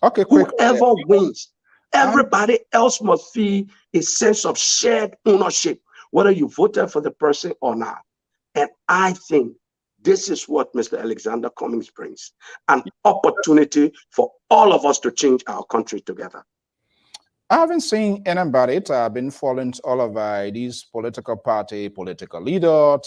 Okay, whoever wins, everybody else must feel a sense of shared ownership, whether you voted for the person or not. And I think this is what Mr. Alexander Cummings brings, an opportunity for all of us to change our country together. I haven't seen anybody. I've been following all of these political party, political leaders.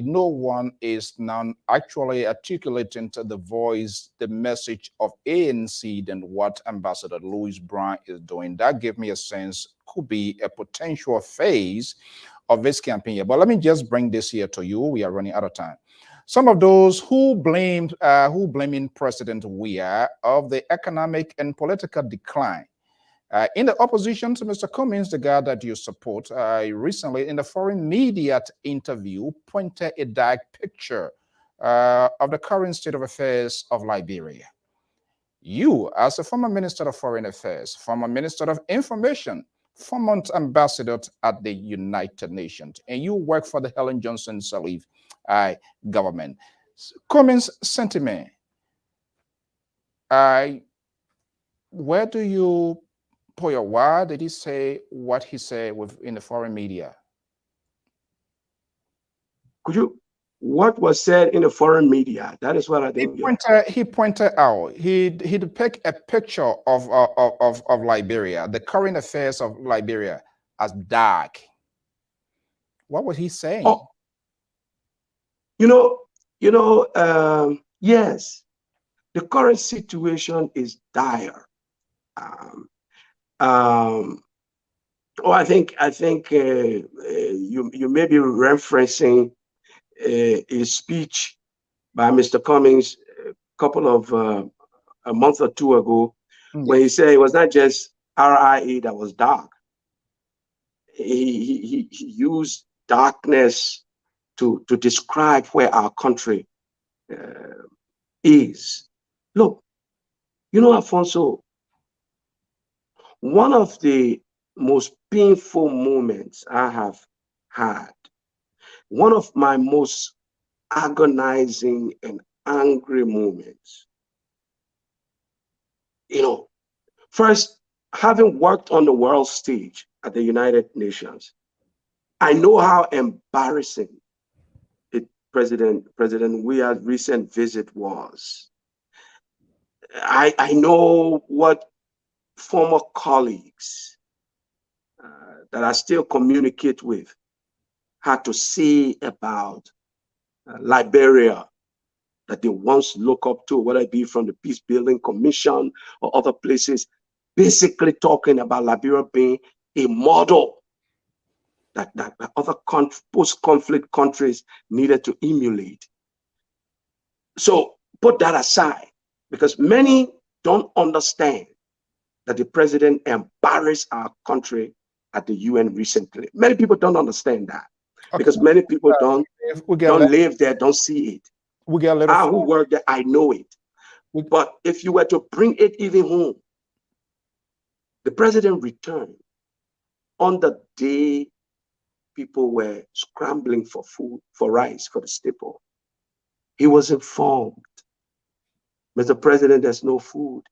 No one is now actually articulating to the voice the message of ANC than what Ambassador Louis Brown is doing. That gave me a sense could be a potential phase of this campaign here. But let me just bring this here to you. We are running out of time. Some of those who blaming President Weah of the economic and political decline. In the opposition to Mr. Cummings, the guy that you support, recently in the foreign media interview pointed a dark picture of the current state of affairs of Liberia. You, as a former Minister of Foreign Affairs, former Minister of Information, former ambassador at the United Nations, and you work for the Helen Johnson Sirleaf government. Cummings' sentiment, where do you Poya, why did he say what he said in the foreign media? What was said in the foreign media? That is what I didn't get. He pointed out, he depicted a picture of Liberia, the current affairs of Liberia, as dark. What was he saying? Oh, yes, the current situation is dire. I think you may be referencing a speech by Mr. Cummings a couple of a month or two ago, when he said it was not just RIA that was dark. He used darkness to describe where our country is. Look, Alfonso, one of the most painful moments I have had, one of my most agonizing and angry moments, first, having worked on the world stage at the United Nations, I know how embarrassing President Weah's recent visit was. I know what former colleagues that I still communicate with had to say about Liberia, that they once look up to, whether it be from the Peace Building Commission or other places, basically talking about Liberia being a model that other post-conflict countries needed to emulate. So put that aside. because many don't understand that the president embarrassed our country at the UN recently. Many people don't understand that because many people don't live there, don't see it. We get a little. I who work there, I know it. But if you were to bring it even home, the president returned on the day people were scrambling for food, for rice, for the staple. He was informed, Mr. President, there's no food.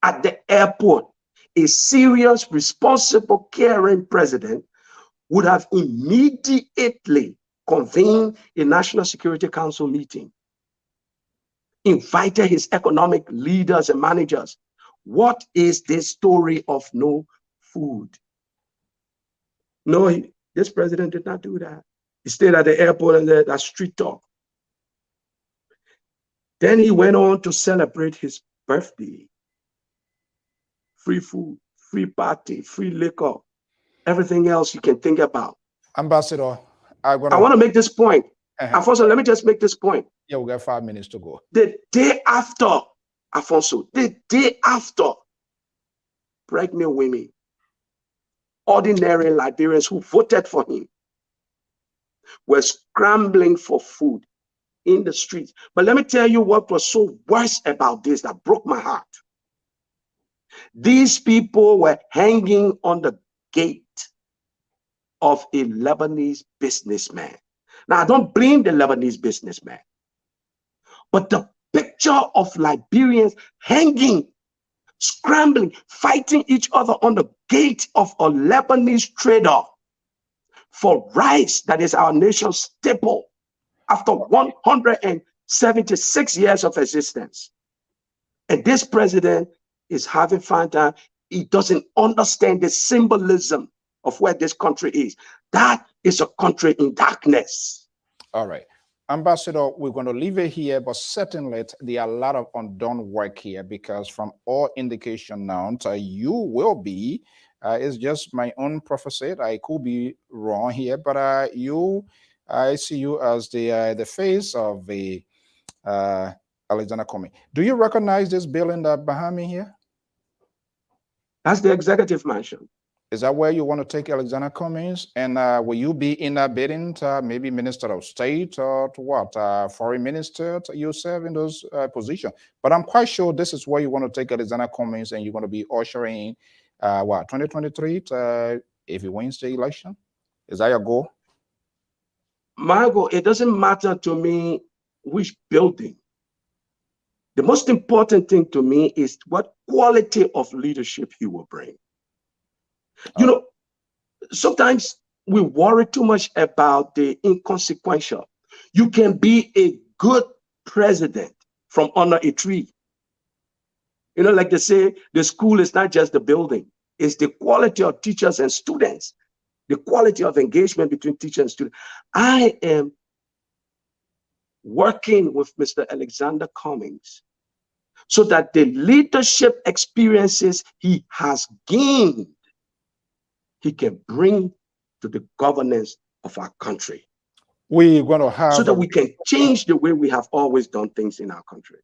At the airport, a serious, responsible, caring president would have immediately convened a National Security Council meeting, invited his economic leaders and managers. What is this story of no food? No, this president did not do that. He stayed at the airport and that street talk. Then he went on to celebrate his birthday. Free food, free party, free liquor, everything else you can think about. Ambassador, I want to make this point. Alfonso, let me just make this point. Yeah, we got 5 minutes to go. The day after, Alfonso, the day after, pregnant women, ordinary Liberians who voted for him, were scrambling for food in the streets. But let me tell you what was so worse about this that broke my heart. These people were hanging on the gate of a Lebanese businessman. Now, I don't blame the Lebanese businessman, but the picture of Liberians hanging, scrambling, fighting each other on the gate of a Lebanese trader for rice that is our nation's staple after 176 years of existence. And this president is having fun time. He doesn't understand the symbolism of where this country is. That is a country in darkness. All right. Ambassador, we're going to leave it here, but certainly there are a lot of undone work here because from all indication now, you will be, it's just my own prophecy. I could be wrong here, but I see you as the face of the Alexander Comey. Do you recognize this building that behind me here? That's the executive mansion. Is that where you want to take Alexander Cummings? And will you be in that bidding to maybe Minister of State or to what? Foreign Minister? You serve in those positions. But I'm quite sure this is where you want to take Alexander Cummings and you're going to be ushering 2023 if he wins the election? Is that your goal? My goal, it doesn't matter to me which building. The most important thing to me is what quality of leadership he will bring. You know, sometimes we worry too much about the inconsequential. You can be a good president from under a tree. You know, like they say, the school is not just the building. It's the quality of teachers and students, the quality of engagement between teacher and student. I am working with Mr. Alexander Cummings so that the leadership experiences he has gained, he can bring to the governance of our country. We're going to have so that we can change the way we have always done things in our country.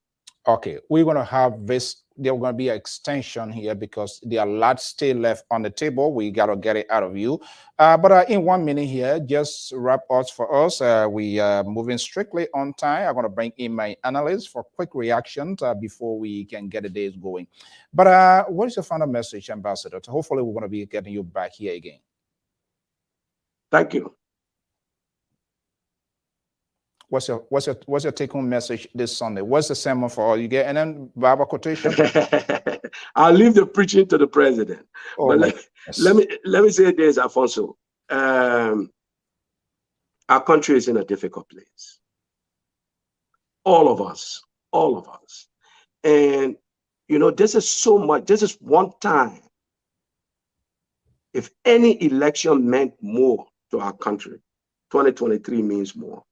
Okay, we're going to have this. There's going to be an extension here because there are lots still left on the table. We got to get it out of you. But in 1 minute here, just wrap up for us. We are moving strictly on time. I'm going to bring in my analyst for quick reactions before we can get the days going. But what is your final message, Ambassador? Hopefully, we're going to be getting you back here again. Thank you. What's your take-home message this Sunday? What's the sermon for all you get? And then Bible quotation. I'll leave the preaching to the president. Oh, but let me say this, Alfonso. Our country is in a difficult place. All of us. And you know, this is so much. This is one time. If any election meant more to our country, 2023 means more.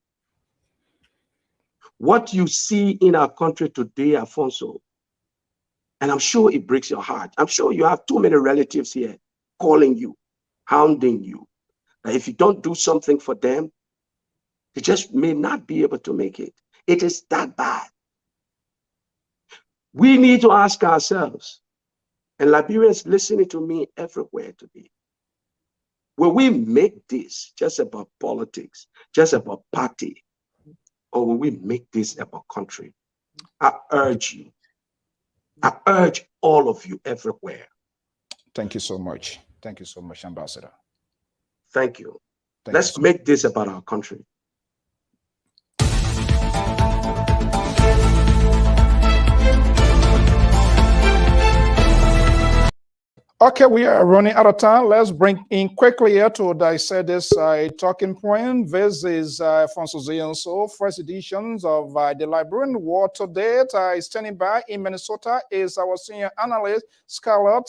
What you see in our country today, Alfonso, and I'm sure it breaks your heart. I'm sure you have too many relatives here calling you, hounding you. That if you don't do something for them, they just may not be able to make it. It is that bad. We need to ask ourselves, and Liberians listening to me everywhere today, will we make this just about politics, just about party, or will we make this about country? I urge you, I urge all of you everywhere. Thank you so much. Thank you so much, Ambassador. Thank you. Thank Let's you make this about our country. Okay, we are running out of time. Let's bring in quickly here to dissect this talking point. This is Alfonso Zionso, first editions of the Liberian War Today. Standing by in Minnesota is our senior analyst, Scarlett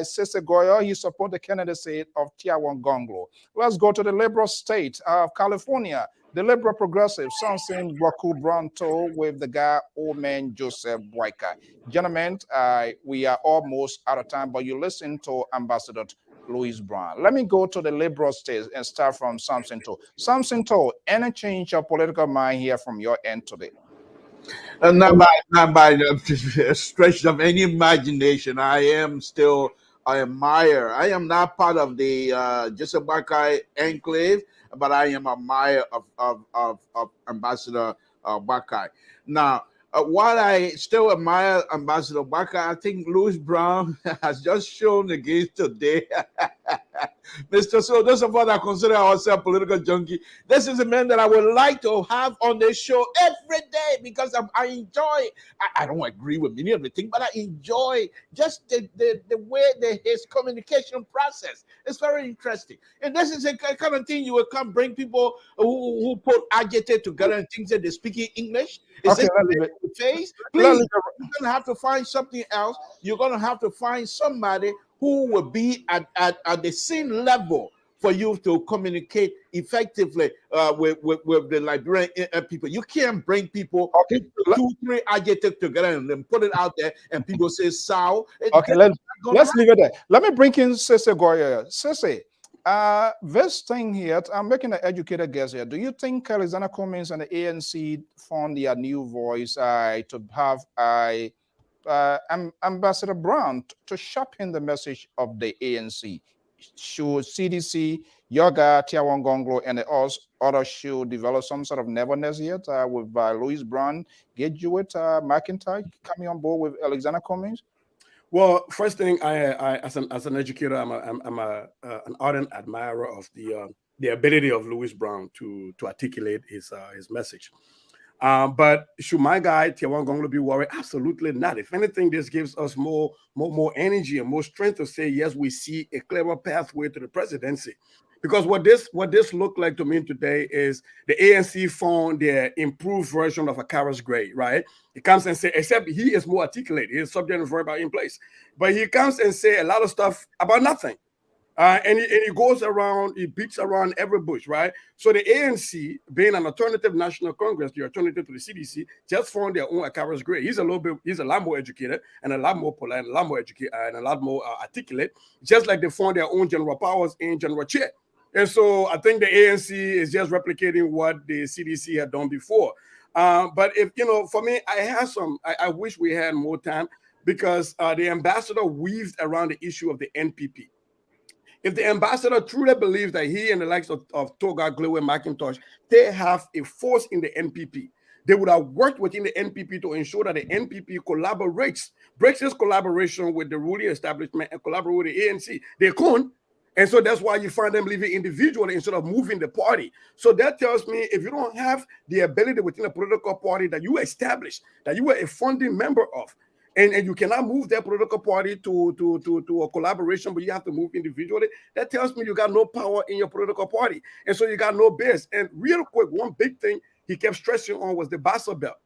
Sese Goyo. He supports the candidacy of Tiawan Gonglo. Let's go to the liberal state of California. The liberal progressive, Samson Boku Bronto with the guy, old man Joseph Boyka. Gentlemen, we are almost out of time, but you listen to Ambassador Louis Brown. Let me go to the liberal state and start from Samson To. Samson To, any change of political mind here from your end today? Not by the stretch of any imagination. I am still I admire. I am not part of the Joseph Bakai enclave, but I am a admirer of Ambassador Bakai. Now, while I still admire Ambassador Bakai, I think Louis Brown has just shown again today. Mr. So those of us that consider ourselves political junkie, this is a man that I would like to have on this show every day because I enjoy. I don't agree with many of the things, but I enjoy just the way his communication process. It's very interesting, and this is a kind of thing you will come bring people who put adjective together and things that they speak in English. Is Okay, this face? Please, you're gonna have to find something else. You're gonna have to find somebody who will be at the same level for you to communicate effectively with the Liberian people. You can't bring people okay. 2-3 adjectives together and then put it out there and people say "sow." Okay, let's leave it there. Let me bring in Sese Goya. Sese, this thing here, I'm making an educated guess here. Do you think Alexander Cummings and the ANC found their new voice to have Ambassador Brown to sharpen the message of the ANC? Should CDC, Yoga, Tiawan Gonglo, and the others should develop some sort of neverness yet with Louis Brown, get you with McIntyre coming on board with Alexander Cummings? Well, first thing, I as an educator, I'm an ardent admirer of the ability of Louis Brown to articulate his message. But should my guy Tiawan Gonglo be worried? Absolutely not. If anything, this gives us more energy and more strength to say yes, we see a clearer pathway to the presidency. Because what this looked like to me today is the ANC found their improved version of a Karas Gray, right? He comes and say, except he is more articulate, his subject and verb are in place, but he comes and say a lot of stuff about nothing. And he goes around, he beats around every bush, right? So the ANC, being an alternative national congress, the alternative to the CDC, just formed their own Akaras Gray. He's a lot more educated and a lot more polite, and a lot more educated and a lot more articulate, just like they formed their own General Powers and General Chair. And so I think the ANC is just replicating what the CDC had done before. But if for me, I wish we had more time because the ambassador weaved around the issue of the NPP. If the ambassador truly believes that he and the likes of Toga, Glow, and McIntosh, they have a force in the NPP, they would have worked within the NPP to ensure that the NPP breaks its collaboration with the ruling establishment and collaborate with the ANC. They couldn't. And so that's why you find them living individually instead of moving the party. So that tells me if you don't have the ability within a political party that you established, that you were a founding member of, and you cannot move that political party to a collaboration, but you have to move individually. That tells me you got no power in your political party. And so you got no base. And real quick, one big thing he kept stressing on was the Basel Belt.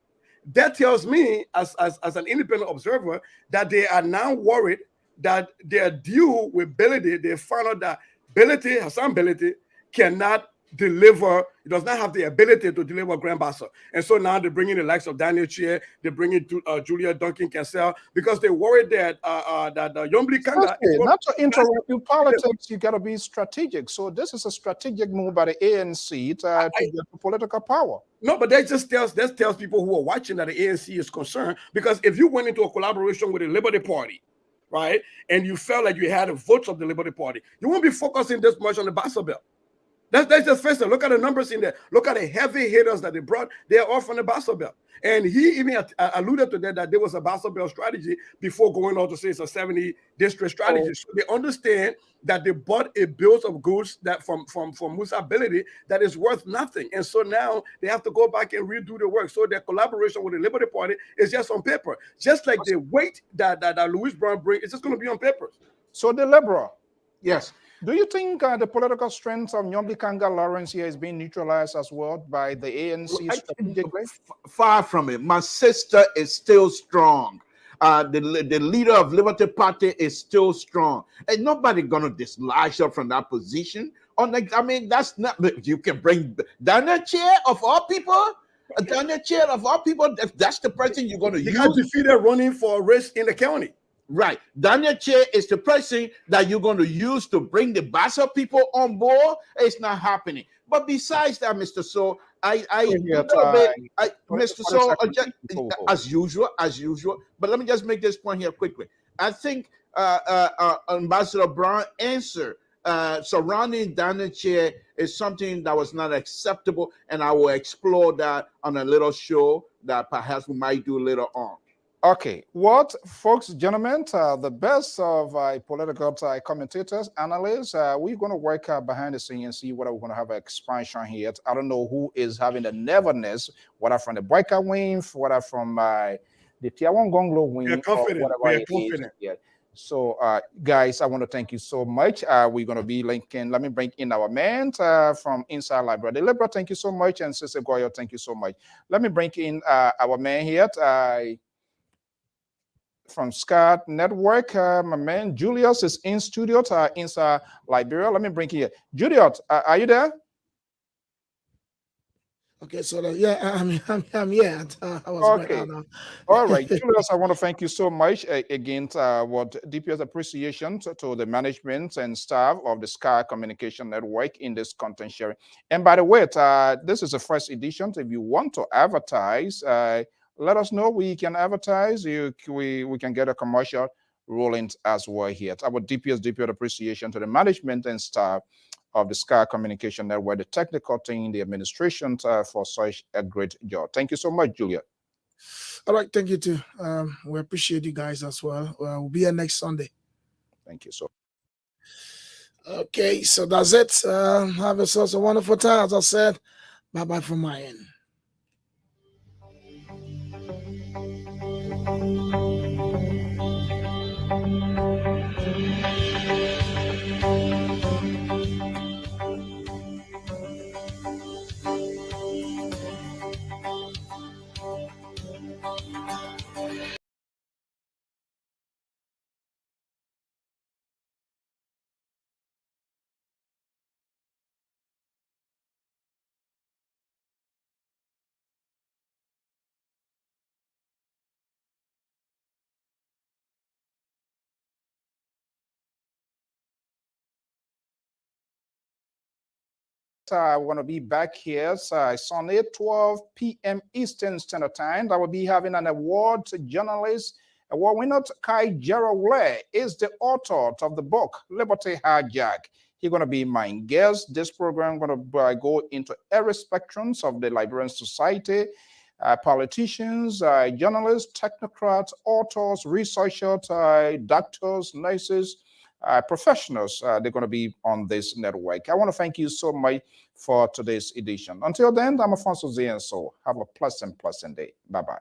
That tells me, as an independent observer, that they are now worried that their deal with Belity, they found out that Hassan Belity cannot deliver. He does not have the ability to deliver Grand Bassa. And so now they're bringing the likes of Daniel Chia, they're bringing Julia Duncan Cassell, because they're worried that Yombli Kanga is going not to interrupt you, politics, you got to be strategic. So this is a strategic move by the ANC to get the political power. No, but that tells people who are watching that the ANC is concerned, because if you went into a collaboration with the Liberty Party, right, and you felt like you had the votes of the Liberty Party, you won't be focusing this much on the Bassa bill. That's just first. Look at the numbers in there. Look at the heavy hitters that they brought. They are all from the Bassa Belt. And he even alluded to that there was a Bassa Belt strategy before going on to say it's a 70 district strategy. So they understand that they bought a bill of goods that from Musa ability that is worth nothing. And so now they have to go back and redo the work. So their collaboration with the Liberty Party is just on paper. Just like the weight that Louis Brown brings, it's just going to be on paper. So the Liberal. Yes. Do you think the political strength of Nyombi Kanga Lawrence here is being neutralized as well by the ANC strategically? Far from it. My sister is still strong. The leader of Liberty Party is still strong. And nobody gonna dislodge her from that position. I mean, that's not, you can bring Daniel Chair of all people. Daniel Chair of all people, if that's the person you're gonna use. He got defeated running for a race in the county. Right. Daniel Chair is the person that you're going to use to bring the Bassa people on board. It's not happening. But besides that, Mr. So, Mr. So, as usual. But let me just make this point here quickly. I think Ambassador Brown answer surrounding Daniel Chair is something that was not acceptable, and I will explore that on a little show that perhaps we might do later on. Okay, what, folks, gentlemen, the best of political commentators, analysts, we're going to work behind the scenes and see whether we're going to have an expansion here. I don't know who is having the nervousness, whether from the Boyka wing, whether from the Tiawan Gonglo wing. We're confident. We're confident. Yeah. So, guys, I want to thank you so much. We're going to be linking. Let me bring in our man from inside Liberia. The Liberia, thank you so much. And Sister Goyo, thank you so much. Let me bring in our man here. From Scott Network, my man Julius is in studio inside Liberia. Let me bring you here. Julius, are you there? Okay, so I'm here. I was okay. Right now. All right, Julius, I want to thank you so much again. What deepest appreciation to the management and staff of the Sky Communication Network in this content sharing. And by the way, this is the first edition. So if you want to advertise, let us know. We can advertise. We can get a commercial rolling as well here. Our deepest appreciation to the management and staff of the Sky Communication Network, the technical team, the administration for such a great job. Thank you so much, Julia. All right, thank you too. We appreciate you guys as well. We'll be here next Sunday. Thank you so much. Okay, so that's it. Have yourselves a wonderful time. As I said, bye-bye from my end. I want to be back here Sunday, 12 p.m. Eastern Standard Time. I will be having an award journalist. Award winner Kai Jerowle is the author of the book Liberty Hijack. He's going to be my guest. This program going to go into every spectrums of the Liberian society, politicians, journalists, technocrats, authors, researchers, doctors, nurses, professionals. They're going to be on this network. I want to thank you so much for today's edition. Until then, I'm Alfonso Z, and so have a pleasant day. Bye-bye.